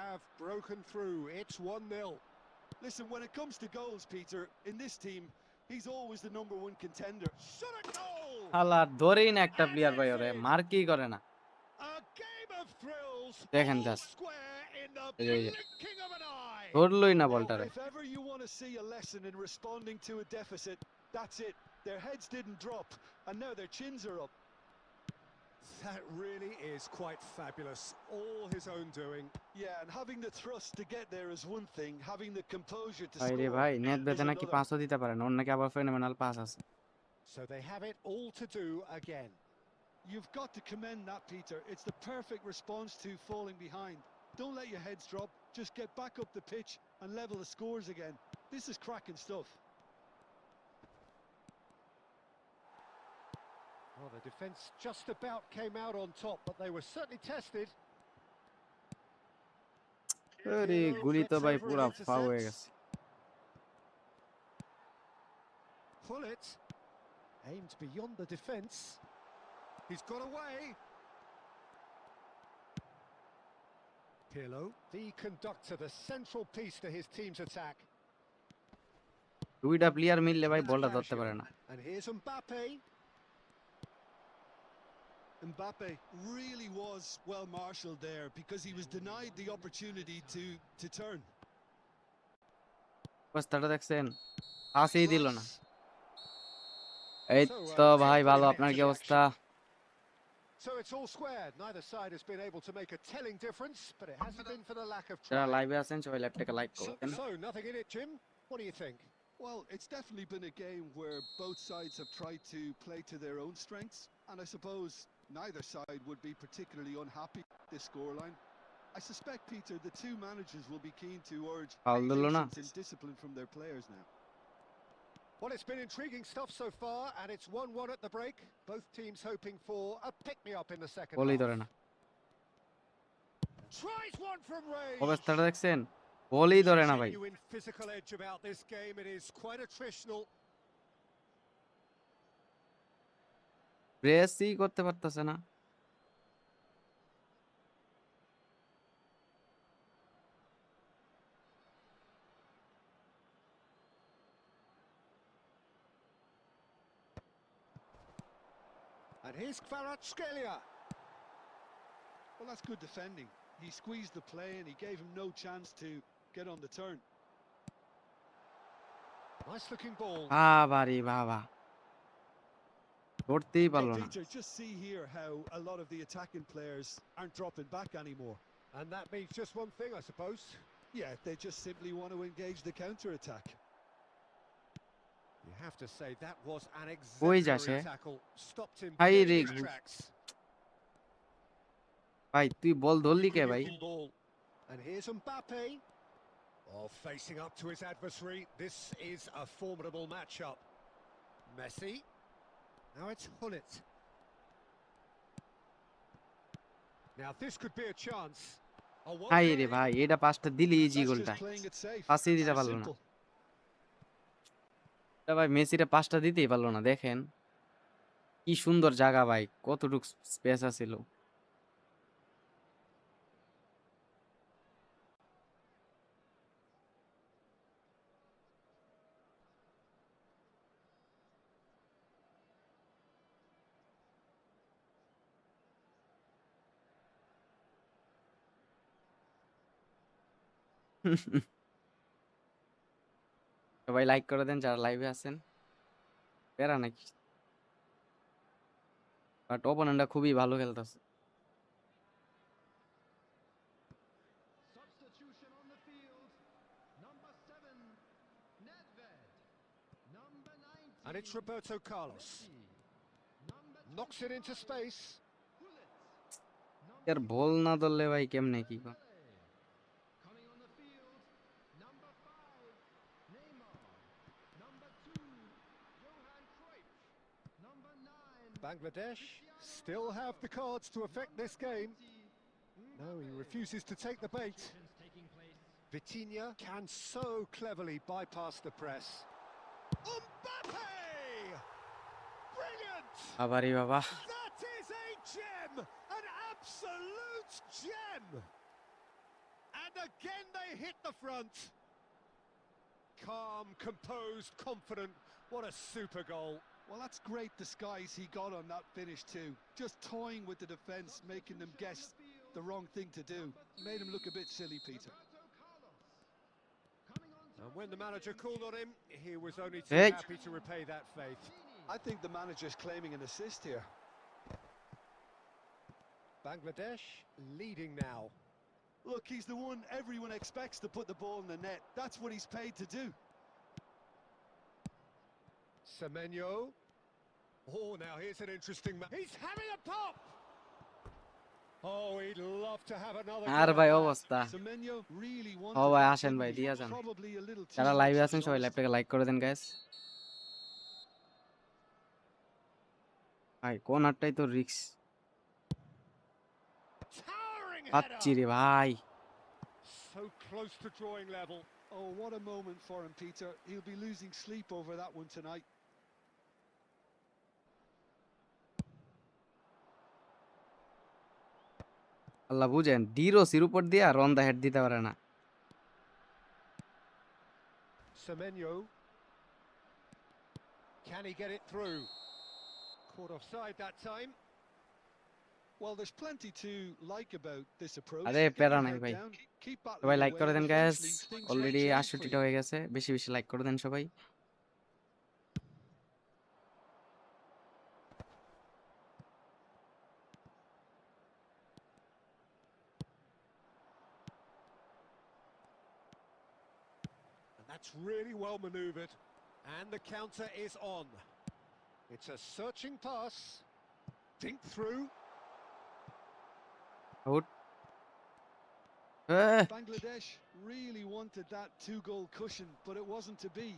have broken through. It's 1-0. Listen, when it comes to goals, Peter, in this team, he's always the #1 contender. Shot a goal! আল্লাহ ধরেই না একটা player ভাই ওরে মার কি করে না A game of thrills. দেখেন All just square in the এই যে blinking of an eye. ধরলই না Well, বলটারে if ever you want to see a lesson in responding to a deficit, that's it. Their heads didn't drop, and now their chins are up. That really is quite fabulous. All his own doing. Yeah, and having the thrust to get there is one thing. Having the composure to ভাই রে score ভাই net is বেতে নাকি another. পাঁচও দিতে পারেন ওর নাকি আবার phenomenal pass আছে So they have it all to do again. You've got to commend that, Peter. It's the perfect response to falling behind. Don't let your heads drop. Just get back up the pitch and level the scores again. This is cracking stuff. Well, the defence just about came out on top, but they were certainly tested. আরে গুলি তো Flicks ভাই over পুরা and ফাউ হয়ে intercepts. গেছে Hullet aimed beyond the defence. He's got away. Pirlo, the conductor, the central piece to his team's attack. দুইটা player মিললে ভাই বলটা ধরতে পারে না And here's Mbappe. Mbappe really was well marshalled there because he was denied the opportunity to turn. অবস্থাটা দেখছেন আসেই দিল না এই তো ভাই ভালো আপনার কি অবস্থা So it's all squared. Neither side has been able to make a telling difference, but it hasn't been for the lack of যারা trying. লাইভে আছেন সবাই ল্যাপটপে লাইক করবেন So nothing in it, Jim. What do you think? Well, it's definitely been a game where both sides have tried to play to their own strengths, and I suppose neither side would be particularly unhappy with this scoreline. I suspect, Peter, the two managers will be keen to urge Foul দিল না? patience and discipline from their players now. Well, it's been intriguing stuff so far, and it's 1-1 at the break. Both teams hoping for a pick-me-up in the second বলেই half. ধরে না Tries one from range. অবস্থাটা দেখছেন বলেই ধরে না ভাই Genuine physical edge about this game. It is quite attritional. প্রেসই করতে পারতেছে না And here's Kvaratskhelia. Well, that's good defending. He squeezed the play and he gave him no chance to get on the turn. Nice looking ball. বাবারে বাবা, ধরতেই Well, পারলো না। Peter, just see here how a lot of the attacking players aren't dropping back anymore. And that means just one thing, I suppose. Yeah, they just simply want to engage the counter-attack. You have to say that was an কই exemplary যাচ্ছে? tackle. Stopped him হাই dead রে in his ঘুষ। tracks. ভাই তুই বল ধরলি কে Good ভাই? looking ball. And here's Mbappe. Oh, facing up to his adversary. This is a formidable matchup. Messi. Now it's Hullet. Now this could be a chance. A one হাই রে play. ভাই, এটা পাঁচটা দিলি ইজি That's গোলটা, just playing it safe. পাঁচই দিতে So পারলো না। simple. এটা ভাই মেসিটা পাঁচটা দিতেই পারলো না। দেখেন কি সুন্দর জায়গা ভাই, কতটুক স্পেস আছিল। সবাই লাইক করে দেন যারা লাইভে আছেন। প্যারা নাকি, বাট অপোনেন্টটা খুবই ভালো খেলতেছে। Substitution on the field. Number 7, Nedved. Number 19, And it's Roberto Carlos. Messi. Number Knocks it into 25, space. Hullet. এর Number বল না ধরলে ভাই কেমনে কি কর। Coming on the field, number 5, Neymar. Number 2, Johan Cruyff. Number 9, Bangladesh still have the cards to affect this game. No, he refuses to take the bait. taking place. Vitinha can so cleverly bypass the press. Mbappe! Brilliant! বাবারে বাবা, That is a gem! An absolute gem! And again they hit the front. Calm, composed, confident. What a super goal. Well, that's great disguise he got on that finish too. Just toying with the defence, making them guess the wrong thing to do. Made him look a bit silly, Peter. Roberto Carlos. Coming on And when the manager called on him, he was only too Hey. happy to repay that faith. I think the manager's claiming an assist here. Bangladesh leading now. Look, he's the one everyone expects to put the ball in the net. That's what he's paid to do. Semenyo. Oh, now here's an interesting he's having a pop! Oh, he'd love to have another R go ভাই at that. অবস্থা। Semenyo really ও wanted ভাই that, আসেন didn't ভাই, he? দিয়া যান। Probably a little too যারা much লাইভে আছেন সবাই exhaust. লাইভটাকে লাইক করে দেন গাইস। ভাই কোনারটাই তো রিস্ক Towering পাচ্ছি header! রে ভাই। So close to drawing level. Oh, what a moment for him, Peter. He'll be losing sleep over that one tonight. আল্লাহ বুঝেন, ডিরোসির উপর দিয়ে আর অন দা হেড দিতে পারে না। Semenyo. Can he get it through? Caught offside that time. Well, there's plenty to like about this approach. আরে Get প্যারা your নাই head ভাই। down, keep battling সবাই লাইক away, করে and দেন গাইস। eventually things might already change for 68টা you. হয়ে গেছে, বেশি বেশি লাইক করে দেন সবাই। And that's really well manoeuvred. And the counter is on. It's a searching pass. Dink through. Out. Bangladesh really wanted that two-goal cushion, but it wasn't to be.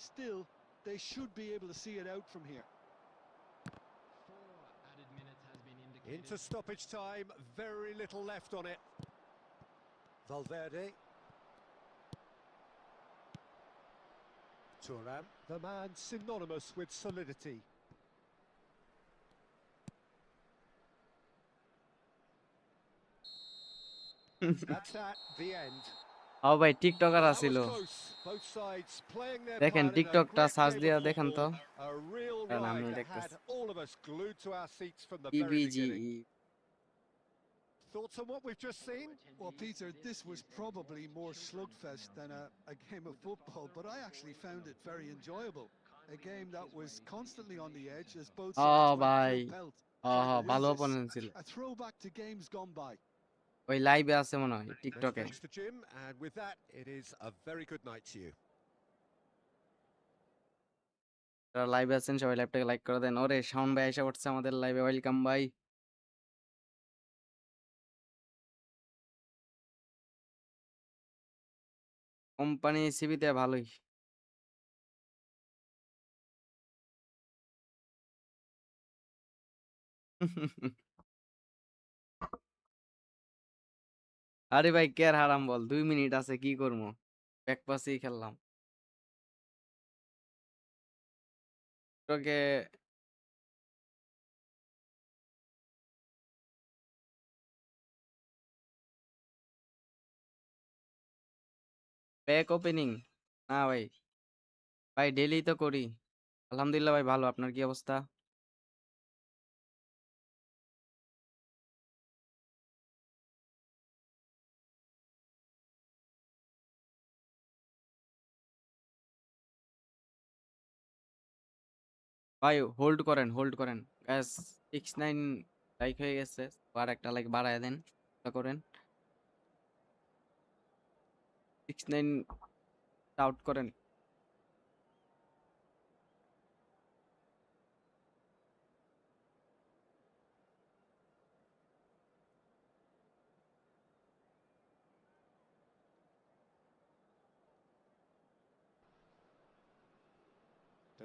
Still, they should be able to see it out from here. 4 added minutes has been indicated. Into stoppage time. Very little left on it. Valverde. Thuram. The man synonymous with solidity. That's at the end. ও ভাই TikToker Well, that আছিল, was close. Both sides playing their দেখেন part in a টিকটকটা great search game of দিয়া দেখেন তো, football. A real কারণ আমি ride that had দেখতেছি all of us glued to our seats from the very ইবিজি। beginning. Thoughts on what we've just seen? Well, Peter, this was probably more slugfest than a game of football, but I actually found it very enjoyable. A game that was constantly on the edge as both ও sides went ভাই, full pelt ও trying to win ভালো this. Opponent ছিল, A throwback to games gone by. ওই লাইভে আছে মনে হয় Many টিকটকে। thanks to Jim, and with that, it is a very good night to you. যারা লাইভে আছেন সবাই লাইভটাকে লাইক করে দেন। ওরে শাওন ভাই এসে পড়ছে আমাদের লাইভে, ওয়েলকাম ভাই। কোম্পানি সিবিতে ভালোই। আরে ভাই কে আর হারাম বল, 2 মিনিট আছে কি করবো, ব্যাক পাসেই খেললাম। তোকে ব্যাক ওপেনিং না ভাই, ভাই ডেলি তো করি। আলহামদুলিল্লাহ ভাই ভালো, আপনার কি অবস্থা? ভাই হোল্ড করেন, হোল্ড করেন। গ্যাস 6-9 লাইক হয়ে গেছে, আর একটা লাইক বাড়ায় দেন, করেন 6-9 আউট করেন।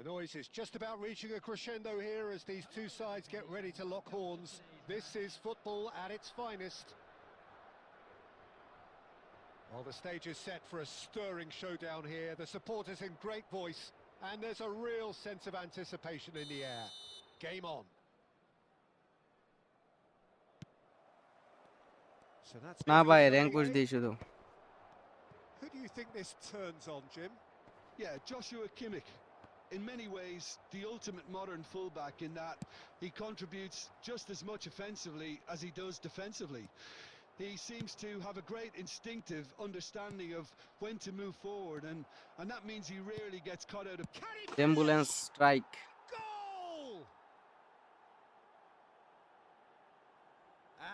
The noise is just about reaching a crescendo here as these two sides get ready to lock horns. This is football at its finest. Well, the stage is set for a stirring showdown here. The supporters in great voice, and there's a real sense of anticipation in the air. Game on. So that's না getting ভাই rank push underway. দিই শুধু। Who do you think this turns on, Jim? Yeah, Joshua Kimmich. In many ways, the ultimate modern fullback in that he contributes just as much offensively as he does defensively. He seems to have a great instinctive understanding of when to move forward, and that means he rarely gets caught out of... Can he ambulance finish? Strike. Goal!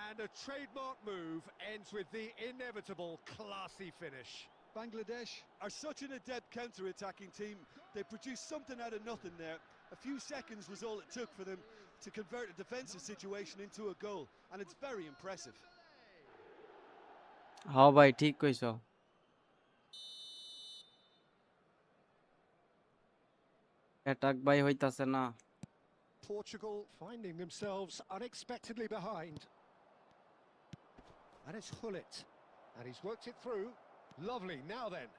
And a trademark move ends with the inevitable classy finish. Bangladesh are such an adept counter-attacking team. They produced something out of nothing there. A few seconds was all it took for them to convert a defensive situation into a goal, and it's very impressive. হ্যাঁ ভাই ঠিক কইছো, attack ভাই হইতাছে না। Portugal finding themselves unexpectedly behind. And it's Hullet. And he's worked it through. Lovely, now then.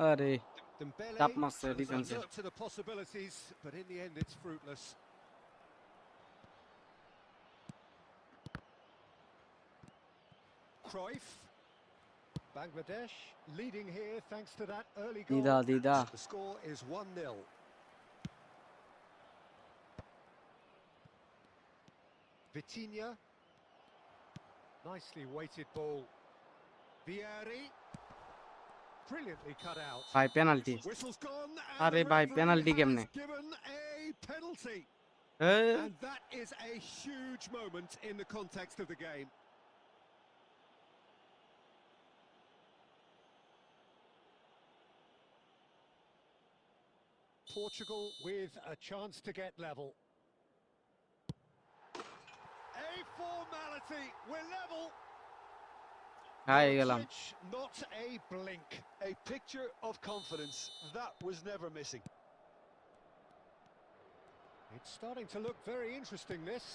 আরে Dembele চাপ মারছে has ডিফেন্সে। alert to the possibilities, but in the end it's fruitless. Cruyff. Bangladesh leading here thanks to that early goal. দিদা দিদা The score is 1-0. Vitinha. Nicely weighted ball. Vieri. Brilliantly cut out. ভাই penalty. Whistle's gone and আরে the ভাই referee penalty কেমনে? has given a penalty. A, And that is a huge moment in the context of the game. Portugal with a chance to get level. A formality, we're level. হাই গেলাম। Modric, not a blink. A picture of confidence that was never missing. It's starting to look very interesting, this.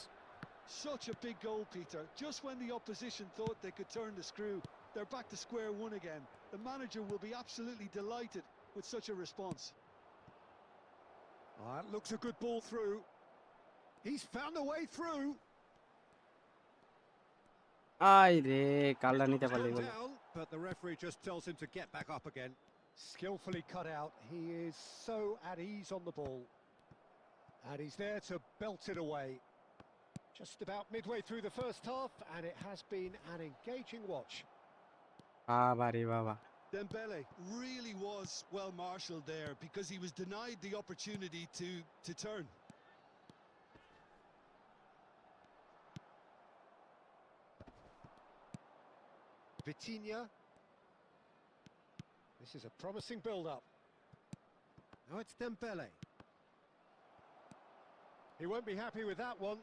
Such a big goal, Peter. Just when the opposition thought they could turn the screw, they're back to square one again. The manager will be absolutely delighted with such a response. That looks a good ball through. He's found a way through. I রে কালটা নিতে It's পারলি gone বলে। down, but the referee just tells him to get back up again. Skillfully cut out. He is so at ease on the ball. And he's there to belt it away. Just about midway through the first half, and it has been an engaging watch. বাবা রে বাবা। Dembele really was well marshalled there because he was denied the opportunity to turn. Vitinha. This is a promising build-up. Now it's Dembele. He won't be happy with that one.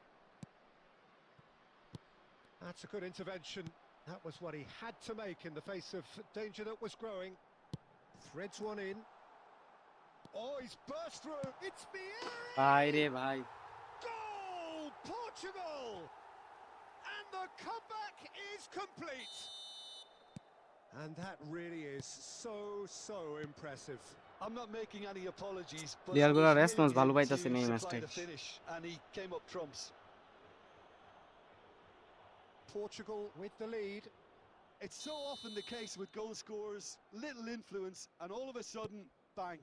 That's a good intervention. That was what he had to make in the face of danger that was growing. Threads one in. Oh, he's burst through. It's Vieira! ভাই রে ভাই। Goal! Portugal! And the comeback is complete. And that really is so impressive. I'm not making any apologies, but প্লেয়ারগুলোর it was response really ভালো him পাইতাছে to না এই supply ম্যাচটায়। the finish, and he came up trumps. Portugal with the lead. It's so often the case with goal scorers, little influence, and all of a sudden, bang.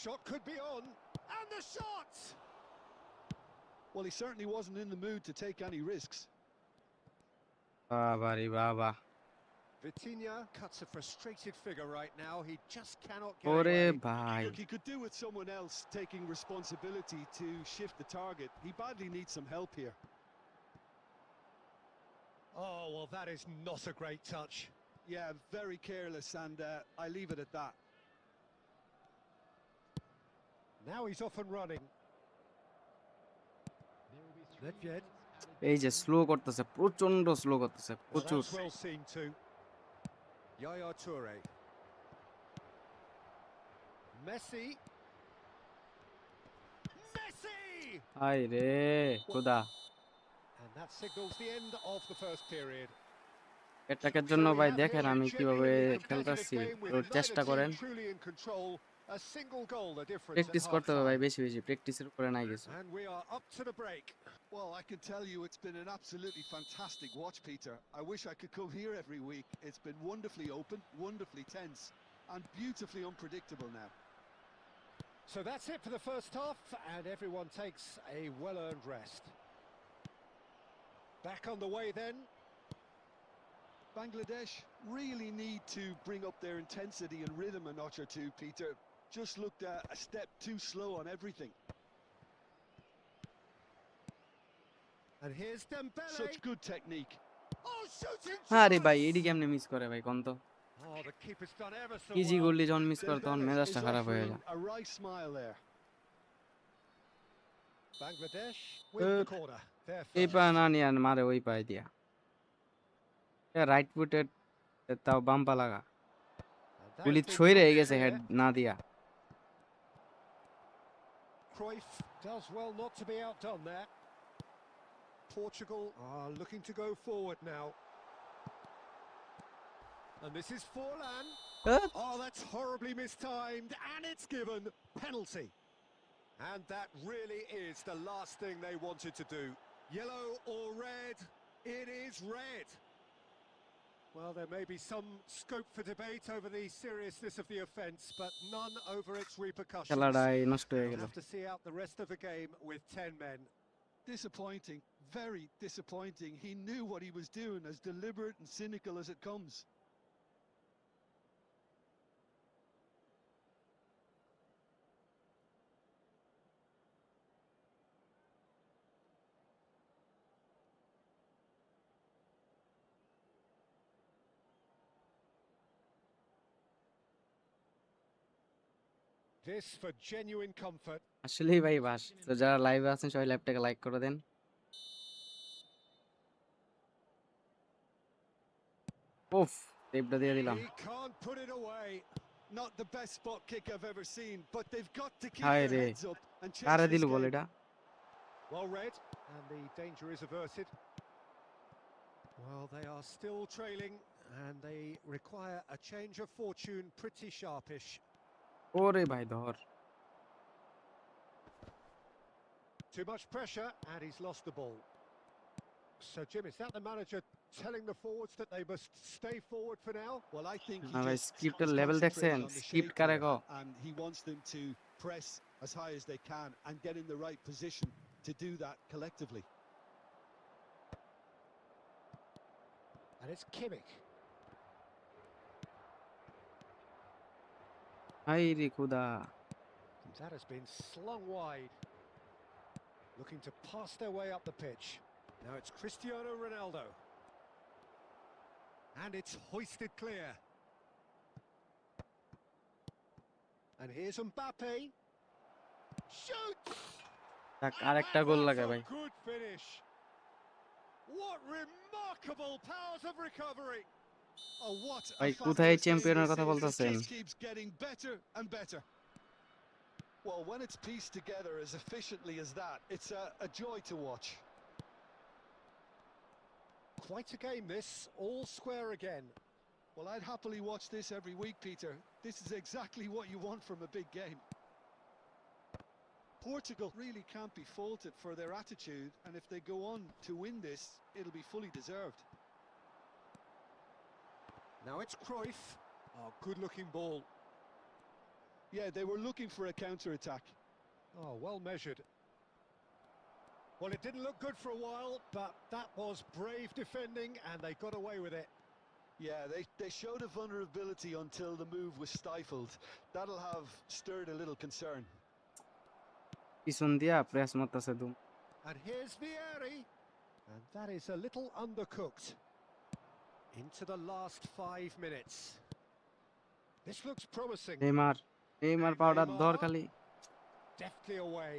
Shot could be on. And the shot! Well, he certainly wasn't in the mood to take any risks. বাবা রে বাবা। Vitinha cuts a frustrated figure right now. He just cannot get ওরে away. ভাই। Look, he could do with someone else taking responsibility to shift the target. He badly needs some help here. Oh, well, that is not a great touch. Yeah, very careless, and I leave it at that. Now he's off and running. Nedved. এই যে slow করতেছে, প্রচন্ড slow করতেছে, Well, প্রচুর। that's well seen too. Yaya Toure. Messi. Messi! I রে খোদা। And that signals the end of the first period. এটাকের জন্য ভাই দেখেন আমি কিভাবে খেলতেছি, ওর চেষ্টা করেন। A single goal the difference at practice করতে হবে ভাই half-time. বেশি বেশি, প্র্যাকটিসের উপরে নাই কিছু। And we are up to the break. Well, I can tell you it's been an absolutely fantastic watch, Peter. I wish I could come here every week. It's been wonderfully open, wonderfully tense, and beautifully unpredictable now. So that's it for the first half, and everyone takes a well-earned rest. Back on the way then. Bangladesh really need to bring up their intensity and rhythm a notch or two, Peter. Just looked a step too slow on everything. And here's Dembele. Such good technique. Oh, shooting আরে ভাই chance! এডি কেমনে miss করে ভাই কোন তো। Oh, the keeper's done ever so easy well. গোলটি যখন miss করে তখন Dembele মেজাজটা is খারাপ হয়ে যায়। offering a right smile there. Bangladesh with the corner. There এই first. পা না নিয়ে আর মারে ওই পায়ে দিয়া। রাইট ফুটেড, তাও বাম পা লাগা। And that গুলি has been ছই রয়ে put গেছে clear. হেড না দিয়া। Cruyff does well not to be outdone there. Portugal are looking to go forward now. And this is Forlan. Oh, that's horribly mistimed, and it's given penalty. And that really is the last thing they wanted to do. Yellow or red? It is red. Well, there may be some scope for debate over the seriousness of the offence, but none over its repercussions. খেলাটাই নষ্ট হয়ে They'll গেল। have to see out the rest of the game with 10 men. Disappointing, very disappointing. He knew what he was doing, as deliberate and cynical as it comes. This for genuine comfort. আসলেই ভাই বাস। তো যারা লাইভে আছেন সবাই লাইভটাকে like করে দেন। উফ, টেপটা দিয়ে দিলাম। He can't put it away. Not the best spot kick I've ever seen, but they've got to keep hi their রে, heads up and কারে chase দিল this বল game. এটা? Well read, and the danger is averted. Well, they are still trailing, and they require a change of fortune pretty sharpish. ওরে ভাই ধর। Too much pressure, and he's lost the ball. So, Jim, is that the manager telling the forwards that they must stay forward for now? Well, I think he না ভাই just স্ক্রিপ্টের is level দেখছেন concentrating on the script shape কারে here, co and he wants them to press as high as they can and get in the right position to do that collectively. And it's Kimmich. হাই রে খুদা That has been slung wide. Looking to pass their way up the pitch. Now it's Cristiano Ronaldo. And it's hoisted clear. And here's Mbappe. Shoots! থাক And আরেকটা গোল that's লাগে a ভাই good finish. What remarkable powers of recovery. Oh, what a ভাই fabulous কোথায় game চ্যাম্পিয়নের this কথা is. It বলতেছেন just keeps getting better and better. Well, when it's pieced together as efficiently as that, it's a joy to watch. Quite a game this, all square again. Well, I'd happily watch this every week, Peter. This is exactly what you want from a big game. Portugal really can't be faulted for their attitude, and if they go on to win this, it'll be fully deserved. Now it's Cruyff. Oh, good-looking ball. Yeah, they were looking for a counter-attack. Oh, well measured. Well, it didn't look good for a while, but that was brave defending, and they got away with it. Yeah, they showed a vulnerability until the move was stifled. That'll have stirred a little concern. পিছন দিয়া press মারতাছে দুম And here's Vieri. And that is a little undercooked. Into the last 5 minutes. This looks promising. Neymar Neymar powder ধর খালি Deftly away.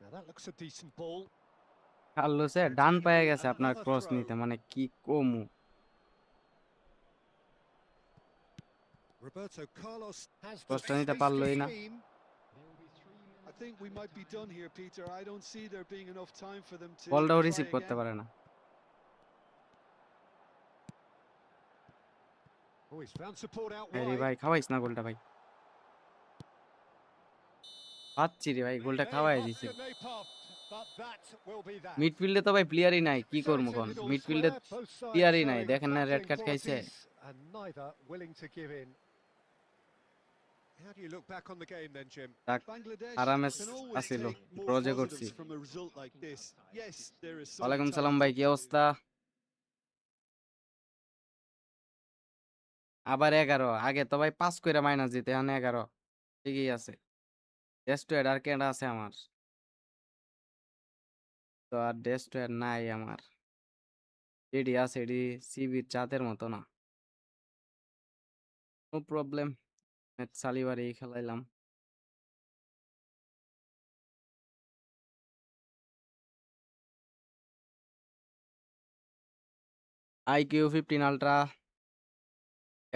Now that looks a decent ball. কার্লোসে And it's ডান পায়ে easily গেছে আপনার another cross throw. নিতে মানে কি কমু Roberto Carlos has the ক্রসটা নিতে space to পারলোই না scheme. There will be 3 minutes. I think we might be done here, Peter. I don't see there being enough time for them to বলটাও try receive করতে again. পারে না Oh, he's found support out আরে wide. ভাই খাওয়াইস না গোলটা ভাই পাচ্ছি রে ভাই গোলটা They খাওয়াই huffed দিছে and they puffed, but that will be that. মিডফিল্ডে তো ভাই প্লেয়ারই নাই কি So করবো it's কোন ended all মিডফিল্ডে square, both sides প্লেয়ারই নাই showing দেখেন না রেড battling কার্ড খাইছে qualities and neither willing to give in. How do you look back on the game then, Jim? তাক Bangladesh আরামে can always Aseel take more রোজে করছি positives from a result like this. Yes, there is some ওয়ালাইকুম সালাম talent ভাই up কি to অবস্থা আবার 11 আগে তো ভাই 5 কইরা মাইনাস দিতে এখন 11 ঠিকই আছে ডেস্ট্রয়ার আর কেডা আছে আমার তো আর ডেস্ট্রয়ার নাই আমার এডি আছে এডি সিবির চাঁদের মতো না নো প্রবলেম সালিবারে খেলাইলাম আইকিউ 15 আলট্রা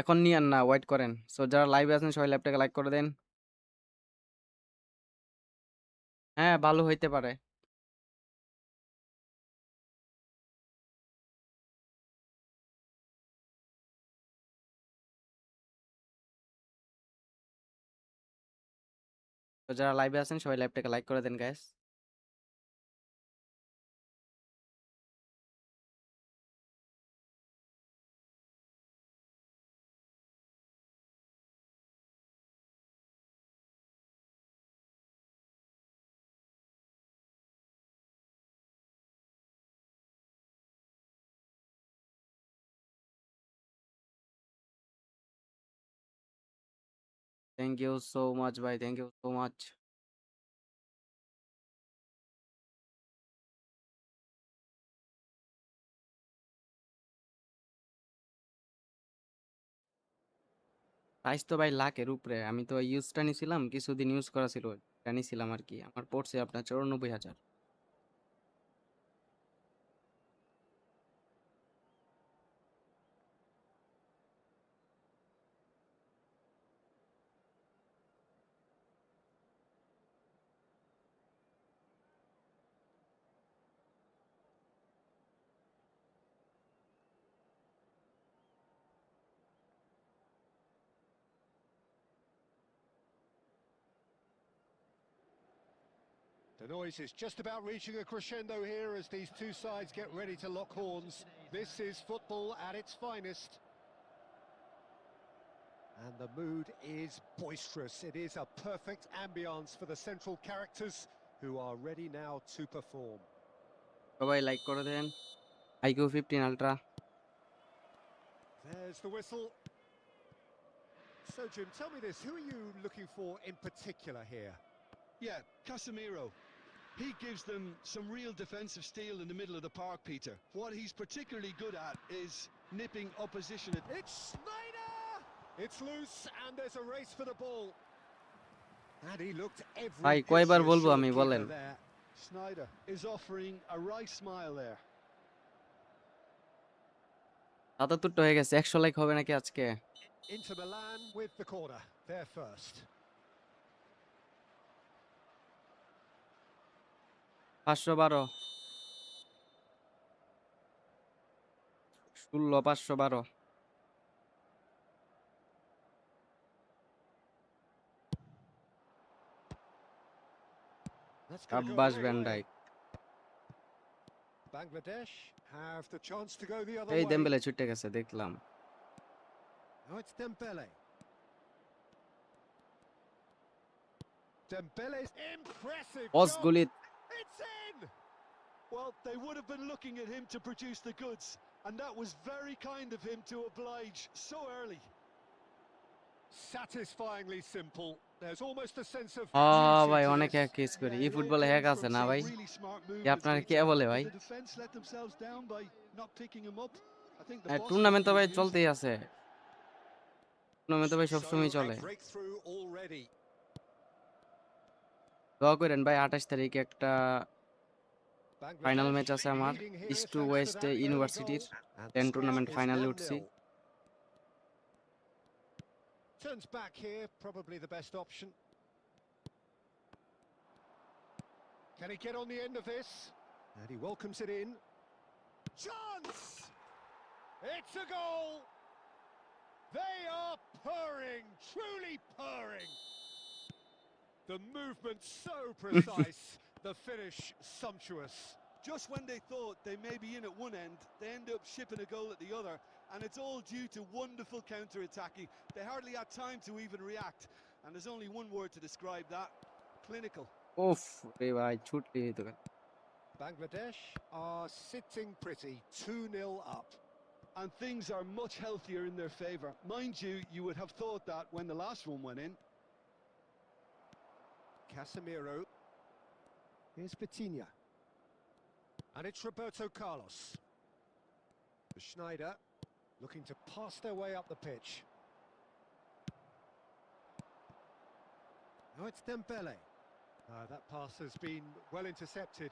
এখন নিয়েন না ওয়েট করেন সো যারা লাইভে আছেন সবাই ল্যাপটপে লাইক করে দেন হ্যাঁ ভালো হইতে পারে তো যারা লাইভে আছেন সবাই ল্যাপটপে লাইক করে দেন guys thank you so much ভাই thank you so much price তো ভাই লাখের উপরে আমি তো ইউজটা নিছিলাম কিছুদিন ইউজ করা ছিল এটা নিছিলাম আর কি আমার পড়ছে আপনার 94,000 The noise is just about reaching a crescendo here as these two sides get ready to lock horns. This is football at its finest. And the mood is boisterous. It is a perfect ambience for the central characters who are ready now to perform. সবাই like করে দেন IQOO 15 Ultra. There's the whistle. So, Jim, tell me this. Who are you looking for in particular here? Yeah, Casemiro. He gives them some real defensive steel in the middle of the park, Peter. What he's particularly good at is nipping opposition. It's Snyder! It's loose and there's a race for the ball. And he looked every ভাই bit কয়বার the বলবো assured আমি keeper বলেন there. Snyder is offering a wry smile there. 77টা হয়ে গেছে 100 like হবে নাকি আজকে Inter Milan with the corner. They're first. 512 16 512 That's going to go a Abbas long Van way. Dijk Bangladesh have the chance to go the other এই way. দেমবেলে ছুটে গেছে দেখলাম Now it's Dembele. Dembele's impressive pause goal. গুলি It's in! Well, they would have been looking at him to produce the goods, and that was very kind of him to oblige so early. Satisfyingly simple. There's almost a sense of ভাই beauty to অনেক this. Hack case করি Yeah, E it ফুটবলে comes hack from আছে না some ভাই really smart কি movements, আপনার কে Peter, বলে but ভাই the defense let themselves down by not picking him up. I think the boss tournament তো was ভাই being used. চলতেই আছে টুর্নামেন্ট তো ভাই So, সবসময় a চলে breakthrough already. দোয়া করেন ভাই 28 তারিখে একটা ফাইনাল ম্যাচ Bangladesh আছে আমার leading here east two thanks to West that early ইউনিভার্সিটির goal. And the 10 score tournament is ফাইনালে now উঠছি 0-0. Turns back here, probably the best option. Can he get on the end of this? And he welcomes it in. Chance! It's a goal! They are purring, truly purring. The movement so precise, the finish sumptuous. Just when they thought they may be in at one end, they end up shipping a goal at the other, and it's all due to wonderful counter-attacking. They hardly had time to even react, and there's only one word to describe that: clinical. উফ রে ভাই ছুটলি তো Bangladesh are sitting pretty, 2-0 up. And things are much healthier in their favour. Mind you, you would have thought that when the last one went in. Casemiro. Here's Vitinha. And it's Roberto Carlos. Schneider looking to pass their way up the pitch. Now it's Dembele. That pass has been well intercepted.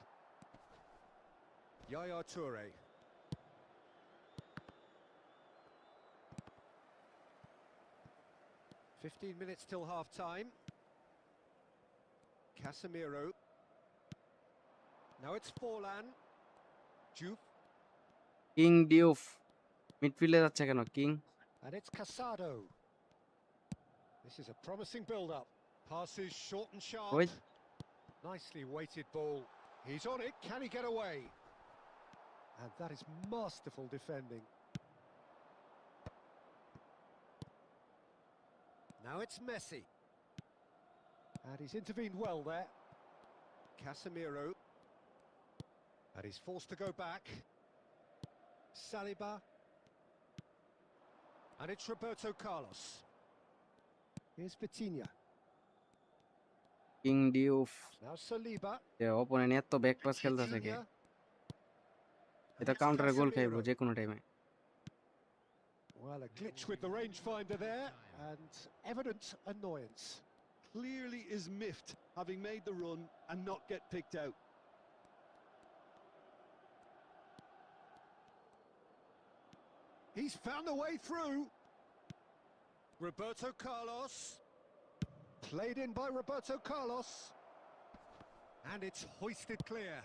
Yaya Toure. "15 minutes till half-time. Casemiro. Now it's Forlan. Juve. King Diouf মিডফিল্ডে যাচ্ছে কেন king And it's Casado. This is a promising build-up. Passes short and sharp. ওই Nicely weighted ball. He's on it. Can he get away? And that is masterful defending. Now it's Messi. And he's intervened well there. Casemiro. And he's forced to go back. Saliba. And it's Roberto Carlos. Here's Vitinha. King Diouf Now Saliba. Opponent এত back pass খেলতে থাকে Vitinha. And এটা it's কাউন্টারে গোল খাইবো Casemiro. যে কোনো টাইমে Well, a glitch with the rangefinder there, and evident annoyance. Clearly is miffed, having made the run and not get picked out. He's found a way through. Roberto Carlos. Played in by Roberto Carlos. And it's hoisted clear.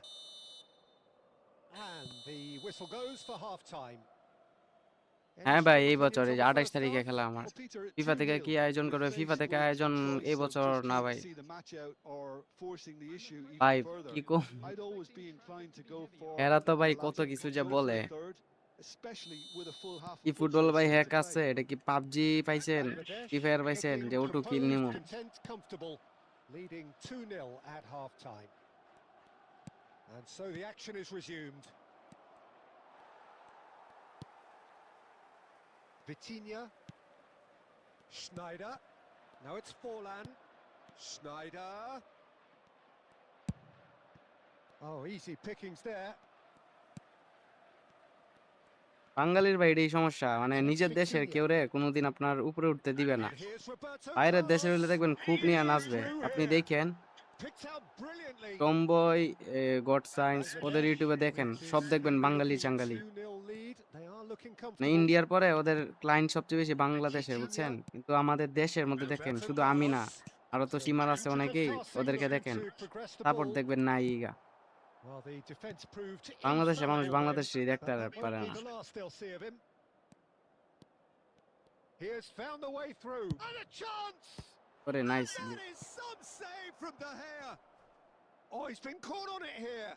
And the whistle goes for half-time. Any হ্যাঁ ভাই, এই strong বছর opinions এই on যে the ২৮ first তারিখে half? খেলা আমার। Well, Peter, FIFA থেকে 2-0. কি আয়োজন The করবে? ফিফা defence থেকে were আয়োজন এই choice, বছর just না keen to ভাই। see the match out or forcing the issue even ভাই further. কি কম, I'd always be inclined to go for এরা তো ভাই the কত lads that কিছু come যে close to বলে। a third, especially with a full half E of football futsal ভাই still হ্যাক to play. আছে, এটা কি পাবজি পাইছেন, Bangladesh ফ্রি ফায়ার পাইছেন looking যে ওটু কিল composed, নিমু? content, comfortable, leading 2-0 at half-time. And so the action is resumed. Vitinha, Schneider, now it's Forlan, Schneider. Oh, easy pickings there. বাঙালির ভাই এটাই সমস্যা, মানে And it's নিজের দেশের Vitinha. কেউ রে কোনোদিন আপনার উপরে উঠতে দিবে না। And here's Roberto বাইরের দেশের হইলে Carlos. দেখবেন খুব নিয়ে Easy নাচবে। through আপনি here. দেখেন Picked out brilliantly. টমবয়, গড সায়েন্স ওদের Bangladesh ইউটিউবে দেখেন, with সব this দেখবেন বাঙালি handy চাঙ্গালি। 2-0 lead. They are looking না, comfortable. ইন্ডিয়ার পরে ওদের ক্লায়েন্ট সবচেয়ে বেশি বাংলাদেশের, বুঝছেন? Vitinha, কিন্তু আমাদের দেশের মধ্যে দেখেন Roberto শুধু আমি না, Carlos. আরো তো It's a সীমার আছে tentative অনেকেই, passing, ওদেরকে looking দেখেন to progress the support ball. দেখবেন নাই ইগা। Well, the defence proved বাংলাদেশের মানুষ infallible then, বাংলাদেশই দেখতে but that পারে won't be না। the last they'll see of him. He has found the way through. And a chance! ওরে nice. That is some save from De Gea. Oh, he's been caught on it here.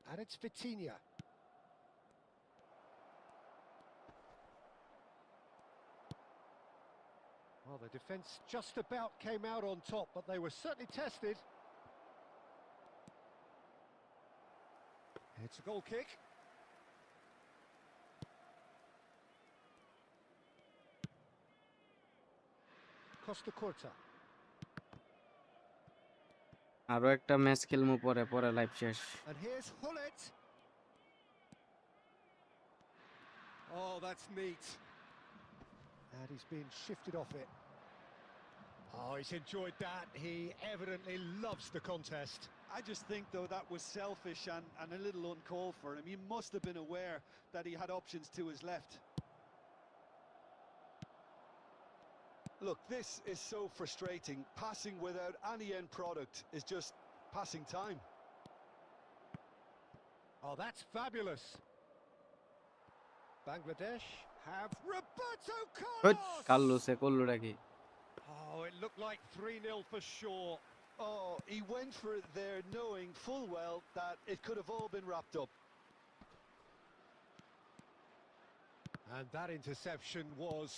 And it's Vitinha. Well, the defence just about came out on top, but they were certainly tested. It's a goal kick. Costa Curta. আরো একটা match খেলমু পরে, পরে live শেষ। And here's Hullet. Oh, that's neat. And he's been shifted off it. Oh, he's enjoyed that. He evidently loves the contest. I just think, though, that was selfish and a little uncalled for him. He must have been aware that he had options to his left. Look, this is so frustrating. Passing without any end product is just passing time. Oh, that's fabulous. Bangladesh have Roberto Carlos. কার্লোসে করলোটা কি? Oh, it looked like 3-0 for sure. Oh, he went for it there knowing full well that it could have all been wrapped up. And that interception was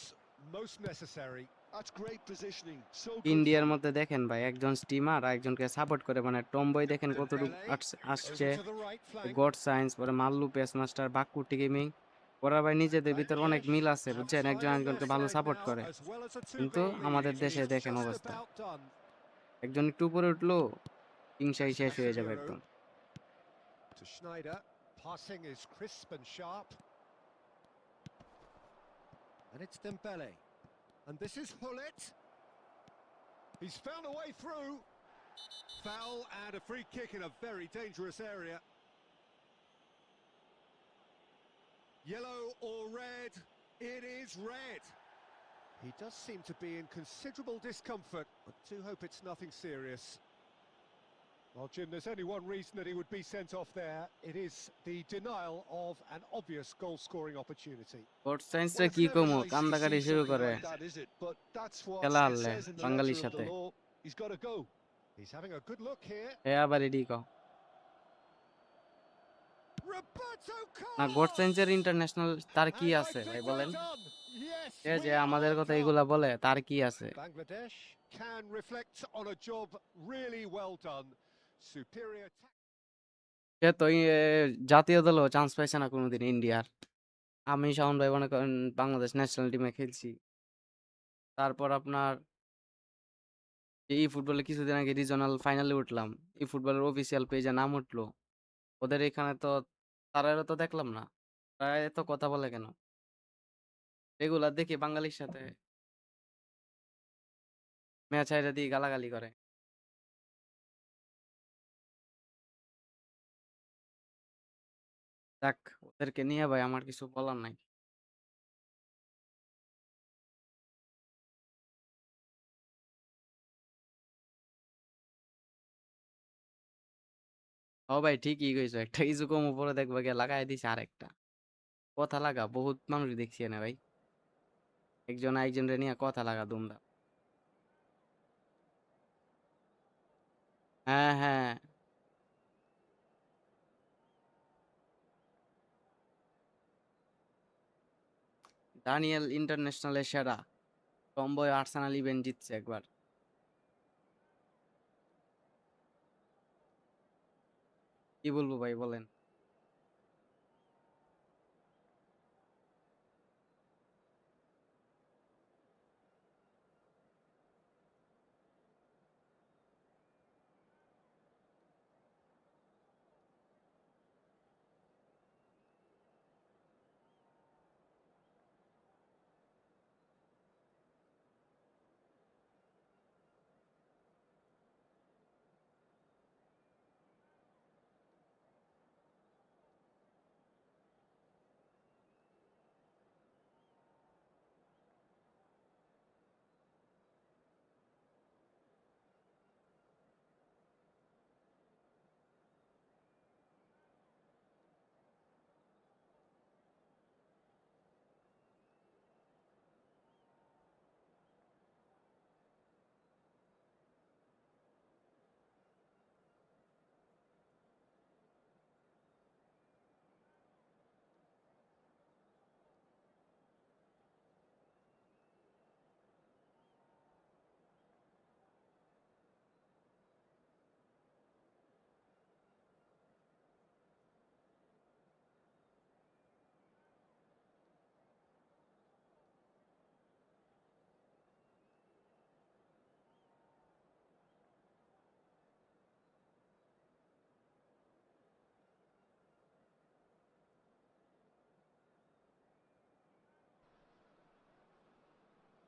most necessary. That's great positioning. So good. ইন্ডিয়ার from মধ্যে দেখেন ভাই, একজন steamer আর একজনকে support করে, মানে tomboy দেখেন কতটুকু Dembele আসছে, over to the right flank. God science, পরে মাল্লু, পেস মাস্টার, বাক্কুটি গেমিং, ওরা ভাই নিজেদের ভিতর অনেক মিল আছে, বুঝছেন? একজন Outside একজনকে their ভালো side সাপোর্ট now, করে। as well as a কিন্তু 2-goal lead. আমাদের It দেশে is দেখেন just অবস্থা, about done. একজন একটু উপরে উঠলো হিংসাই শেষ হয়ে যাবে Casemiro একদম। to Schneider. Passing is crisp and sharp. And it's Dembele. And this is Hullet. He's found a way through. Foul and a free kick in a very dangerous area. Yellow or red? It is red. He does seem to be in considerable discomfort, but do hope it's nothing serious. Well, Jim, there's only one reason that he would be sent off there. It is the denial of an obvious goal-scoring opportunity. God Well, সায়েন্সরা it's কি never কমো, nice to কান্দাকাটি see শুরু something করে like that, is it? But that's what খেলা it হারলে says in the বাঙালির letter of সাথে। the law. He's got to go. He's having a good look here. এ আবার এডি কও Roberto না, গড Carlos! সায়েন্সের ইন্টারন্যাশনাল তার কি And I আছে ভাই think বলেন? we're done. Yes, A we যে আমাদের are কথা done. এগুলা বলে, তার কি আছে? Bangladesh can reflect on a job really well done. Superior সে তো জাতীয় দলও চান্স পাইছে না কোনোদিন ইন্ডিয়ার। আমি শাওন ভাই মনে করেন বাংলাদেশ ন্যাশনাল টিমে খেলছি। তারপর আপনার ই ফুটবলে কিছুদিন আগে রিজনাল ফাইনালে উঠলাম। ই ফুটবলের অফিসিয়াল পেজে নাম উঠলো। ওদের এখানে তো তারাও তো দেখলাম না। তারা এত কথা বলে কেন? রেগুলার দেখি বাঙালির সাথে ম্যাচ হাইরা দিয়ে গালাগালি করে। যাক, ওদেরকে নিয়ে ভাই আমার কিছু বলার নাই। ও ভাই ঠিকই কইছো। একটা কিছু কম উপরে দেখবা গিয়ে লাগায় দিছে আরেকটা। কথা লাগা বহুত মানুষ দেখছি না ভাই, একজন আরেকজনরে নিয়ে কথা লাগা দুমদাম। হ্যাঁ হ্যাঁ, দানিয়েল ইন্টারন্যাশনালের সেরা, টমবয় আর্সেনাল ইভেন্ট জিতছে একবার। কি বলবো ভাই বলেন।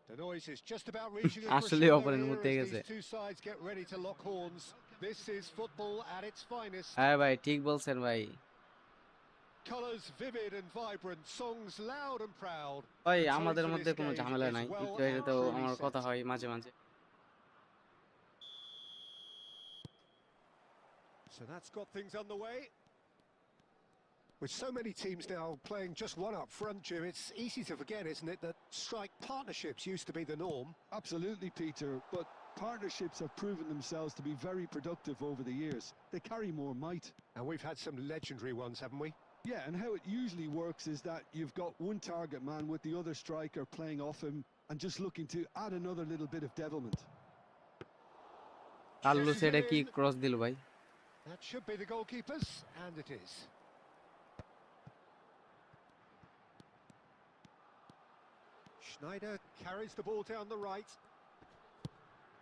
The noise is just about reaching a আসলে crescendo অপরের here মধ্যে as গেছে। these two sides get ready to lock horns. This is football at its finest. হ্যাঁ ভাই ঠিক বলছেন ভাই। Colours vivid and vibrant, songs loud and proud. ভাই The tone আমাদের for মধ্যে this কোনো game ঝামেলা is নাই, well একটু and এটাতেও truly আমার set. কথা হয় মাঝে মাঝে। So that's got things underway. With so many teams now playing just one up front, Jim, it's easy to forget, isn't it, that strike partnerships used to be the norm. Absolutely, Peter, but partnerships have proven themselves to be very productive over the years. They carry more might. And we've had some legendary ones, haven't we? Yeah, and how it usually works is that you've got one target man with the other striker playing off him and just looking to add another little bit of devilment. Carlos Chases it এটা কি in. Cross দিল ভাই। That should be the goalkeepers, and it is. Schneider carries the ball down the right.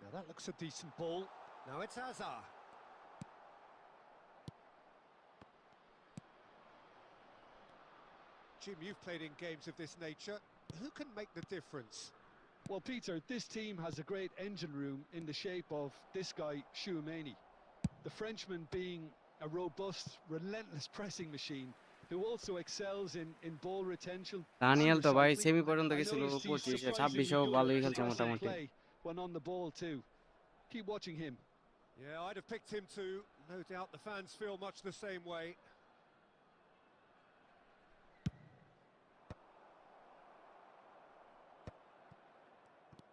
Now that looks a decent ball. Now it's Hazard. Jim, you've played in games of this nature. Who can make the difference? Well, Peter, this team has a great engine room in the shape of this guy, Chouameni. The Frenchman being a robust, relentless pressing machine who also excels in ball retention Daniel and তো ভাই recycling. Semi পর্যন্ত I গেছিল, noticed he's 25 surprisingly 26-এও good ভালোই at খেলছে passing মোটামুটি। play when on the ball too. Keep watching him. Yeah, I'd have picked him too. No doubt the fans feel much the same way.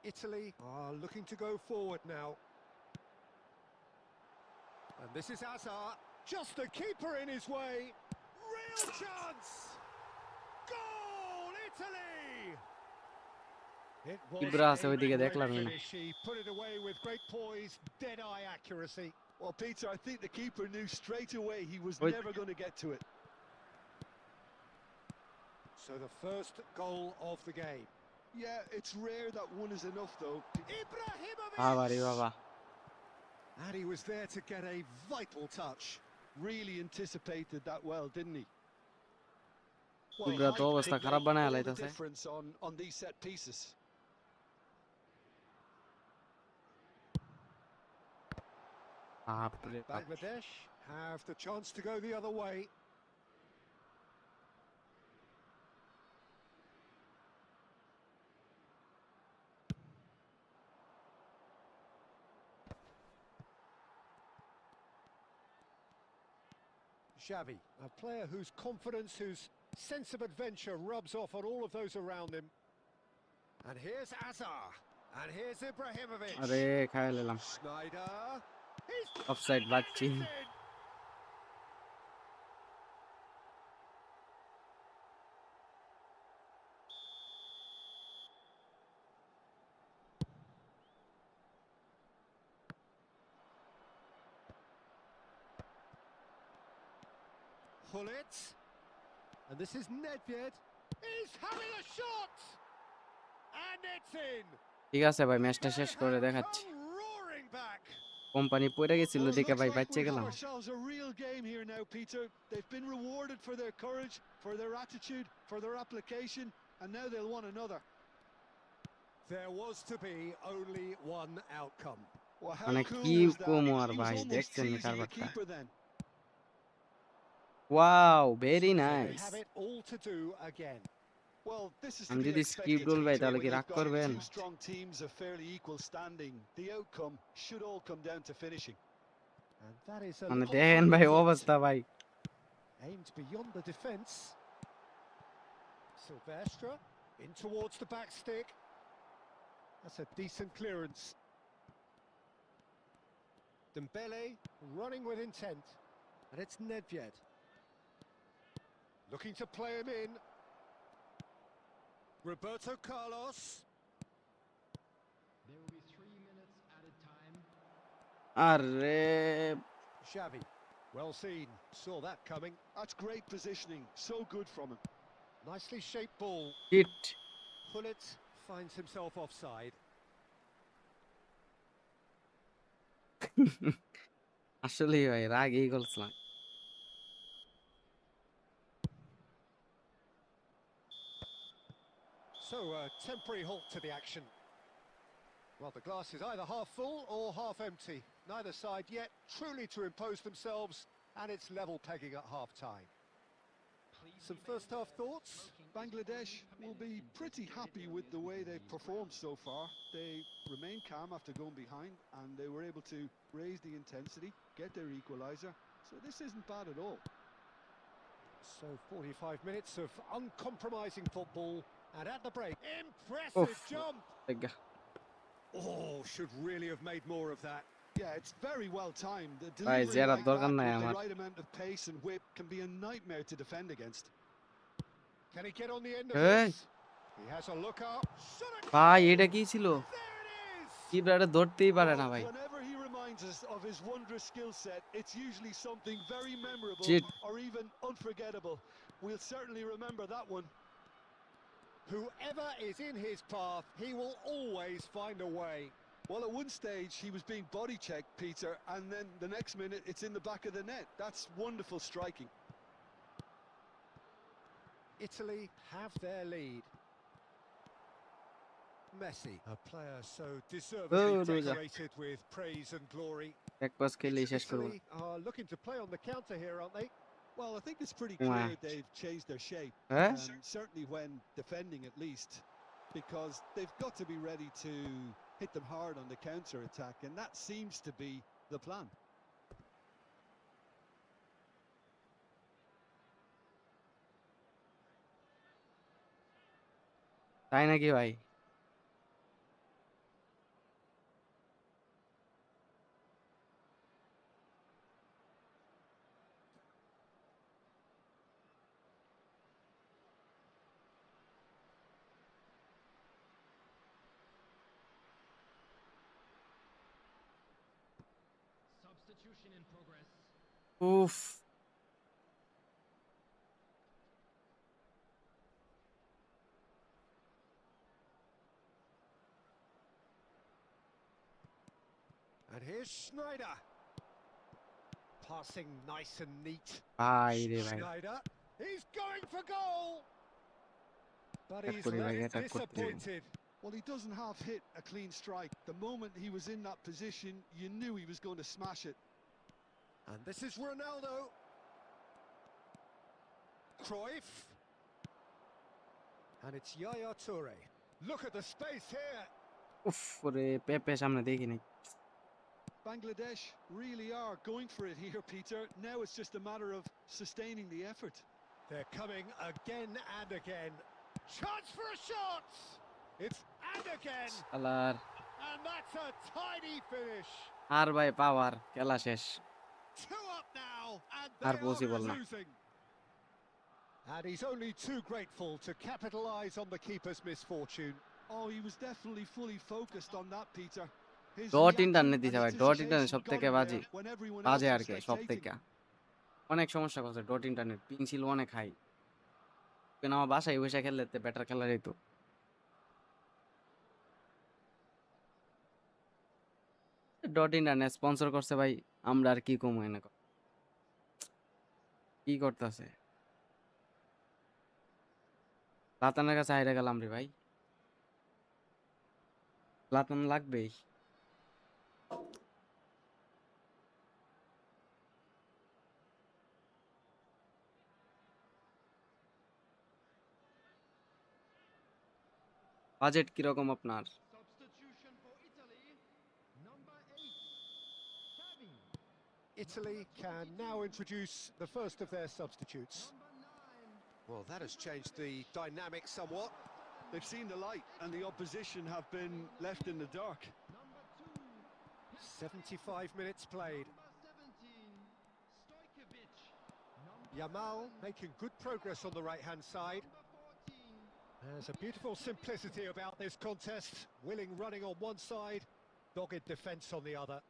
Italy are looking to go forward now. And this is Hazard. Just the keeper in his way. Real chance! Goal, Italy! It was Ibra আছে a ওইদিকে great দেখলাম না। finish. He put it away with great poise, dead-eye accuracy. Well, Peter, I think the keeper knew straight away he was Wait. never going to get to it. So the first goal of the game. Yeah, it's rare that one is enough, though. বাবা রে বাবা, And he was there to get a vital touch. Really anticipated that well, didn't he? Ibra তো height অবস্থা could খারাপ make বানায় all the লাইতাছে। difference on these set pieces. বাপরে বাপ। Bangladesh have the chance to go the other way. Xavi, a player whose confidence, whose Sense of adventure rubs off on all of those around him. And here's Azar. And here's Ibrahimovic. আরে খাই নিলাম Snyder. He's offside বাচ্চি it's in. Hullet. And this is Nedved. He's having a shot. And it's in. ঠিক আছে ভাই ম্যাচটা শেষ করে দেখাচ্ছি Come roaring back. কোম্পানি পড়ে গেছিল Well, it দেখে looks ভাই like বাচ্চা we've গেলাম got ourselves a real game here now, Peter. They've been rewarded for their courage, for their attitude, for their application, and now they'll want another. There was to be only one outcome. Well, how মানে cool কি was that? কমো আর He was ভাই almost দেখছেন teasing the কারবারটা keeper then. Wow very So they nice have it all to do again. Well, this is to আমি be যদি expected, skip role ভাই Peter, তাহলে when কি you've রাগ got করবেন two strong teams of fairly equal standing. The outcome should all come down to finishing. And that is a মানে lovely দেখেন ভাই hit. অবস্থা ভাই Aimed beyond the defence. Silvestre in towards the back stick. That's a decent clearance. Dembele running with intent. And it's Nedved. Looking to play him in. Roberto Carlos. There will be 3 minutes added time. আরে Xavi. Well seen. Saw that coming. That's great positioning. So good from him. Nicely shaped ball. Hit Hullet finds himself offside. আসলেই ভাই রাগই করছিলাম So a temporary halt to the action. Well, the glass is either half full or half empty. Neither side yet truly to impose themselves, and it's level pegging at half-time. Some first-half thoughts? Bangladesh will be pretty happy with the way they've performed so far. They remained calm after going behind, and they were able to raise the intensity, get their equaliser. So this isn't bad at all. So 45 minutes of uncompromising football, and at the break, impressive Oof. jump! দেখা Oh, should really have made more of that. Yeah, it's very well timed. The ভাই delivery জেরার like দরকার that নাই with the আমার right amount of pace and whip can be a nightmare to defend against. Can he get on the end of Hey. this? He has a look up. Shot it ভাই goal! এটা কি ছিল There it is! কিপারে ধরতেই পারে না Well, ভাই whenever he reminds us of his wondrous skill set, it's usually something very memorable Shit. or even unforgettable. We'll certainly remember that one. Whoever is in his path, he will always find a way. Well, at one stage he was being body checked, Peter, and then the next minute it's in the back of the net. That's wonderful striking. Italy have their lead. Messi, a player so deservedly Oh, Rosa. decorated with praise and glory. এক pass খেলেই শেষ করব Italy are looking to play on the counter here, aren't they? Well, I think it's pretty Wow. clear they've changed their shape, হ্যাঁ certainly when defending at least, because they've got to be ready to hit them hard on the counter attack, and that seems to be the plan. তাই নাকি ভাই Substitution in progress. উফ And here's Schneider. Passing nice and neat. ভাই রে ভাই Schneider, he's going for goal. But Attack he's করি ভাই, left attack করতে দিন। disappointed. Well, he doesn't half hit a clean strike. The moment he was in that position, you knew he was going to smash it. And this is Ronaldo. Cruyff. And it's Yaya Toure. Look at the space here. উফ ওরে পেপে সামনে দেখি নাই Bangladesh really are going for it here, Peter. Now it's just a matter of sustaining the effort. They're coming again and again. Chance for a shot! It's and again, শালার and that's a tidy finish. আর ভাই পাওয়ার খেলা শেষ 2 up now, and আর they are possible না losing. And he's only too grateful to capitalise on the keeper's misfortune. Oh, he was definitely fully focused on that, Peter. His dot reaction internet and দিছে ভাই dot anticipation internet সব got থেকে him বাজে there when everyone বাজে else R was কি সব spectating. থেকে অনেক সমস্যা করছে ডট ইন্টারনেট পিং ছিল অনেক হাই কেন আমার বাসায় বসে খেললে বেটার খেলা যেত ডট ইন্টারনেট স্পন্সর করছে ভাই আমরা আর কি কম হয় না কি করতেছে লাতানের কাছে হাইরা গেলাম রে ভাই লাতান লাগবেই বাজেট কিরকম আপনার Substitution for Italy, number 8, Xavi. Italy can now introduce the first of their substitutes. Number 9, Well, that has changed the dynamic somewhat. They've seen the light and the opposition have been left in the dark. number 2, 75 minutes played. number 17, Stojkovic. Number Yamal 11, making good progress on the right-hand side. number 14, There's a beautiful simplicity about this contest. Willing running on one side, dogged defence on the other.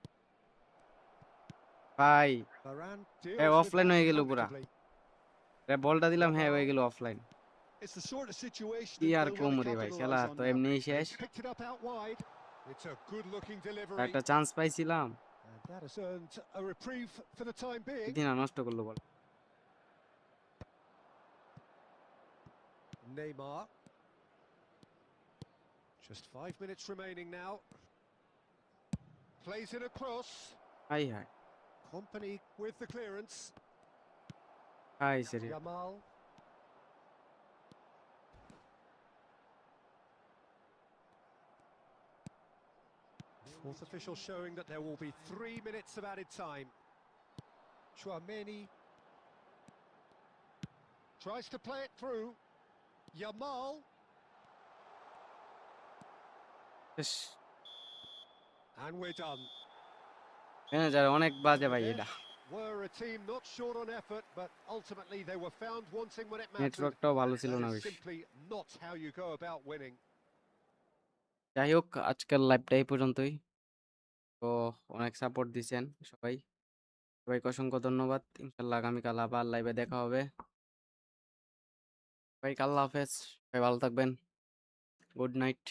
ভাই Varane A deals with offline হয়ে that গেল পুরা comfortably. রে বলটা দিলাম হ্যাঁ হয়ে গেল offline It's the sort of situation কি that আর they'll কম want to রে ভাই খেলা capitalise on তো now. এমনিই শেষ Picked it up out wide. It's a good-looking delivery. একটা চান্স পাইছিলাম And that has earned a reprieve for the time being. দিনা নষ্ট করলো বল Neymar. Just 5 minutes remaining now. Plays it across. হাই হাই Company with the clearance. হাই সেরি Yamal. Fourth official showing that there will be 3 minutes of added time. Chouameni tries to play it through. Yamal. শেষ And we're done. Manager অনেক বাজে ভাই এটা Bangladesh were a team not short on effort, but ultimately they were found wanting when it mattered. নেটওয়ার্কটাও ভালো ছিল That না is বেশি simply not how you go about winning. যাই হোক আজকের লাইভটা এই পর্যন্তই তো অনেক সাপোর্ট দিছেন সবাই সবাইকে অসংখ্য ধন্যবাদ ইনশাল্লাহ আগামীকাল আবার লাইভে দেখা হবে সবাইকে আল্লাহ হাফেজ সবাই ভালো থাকবেন গুড নাইট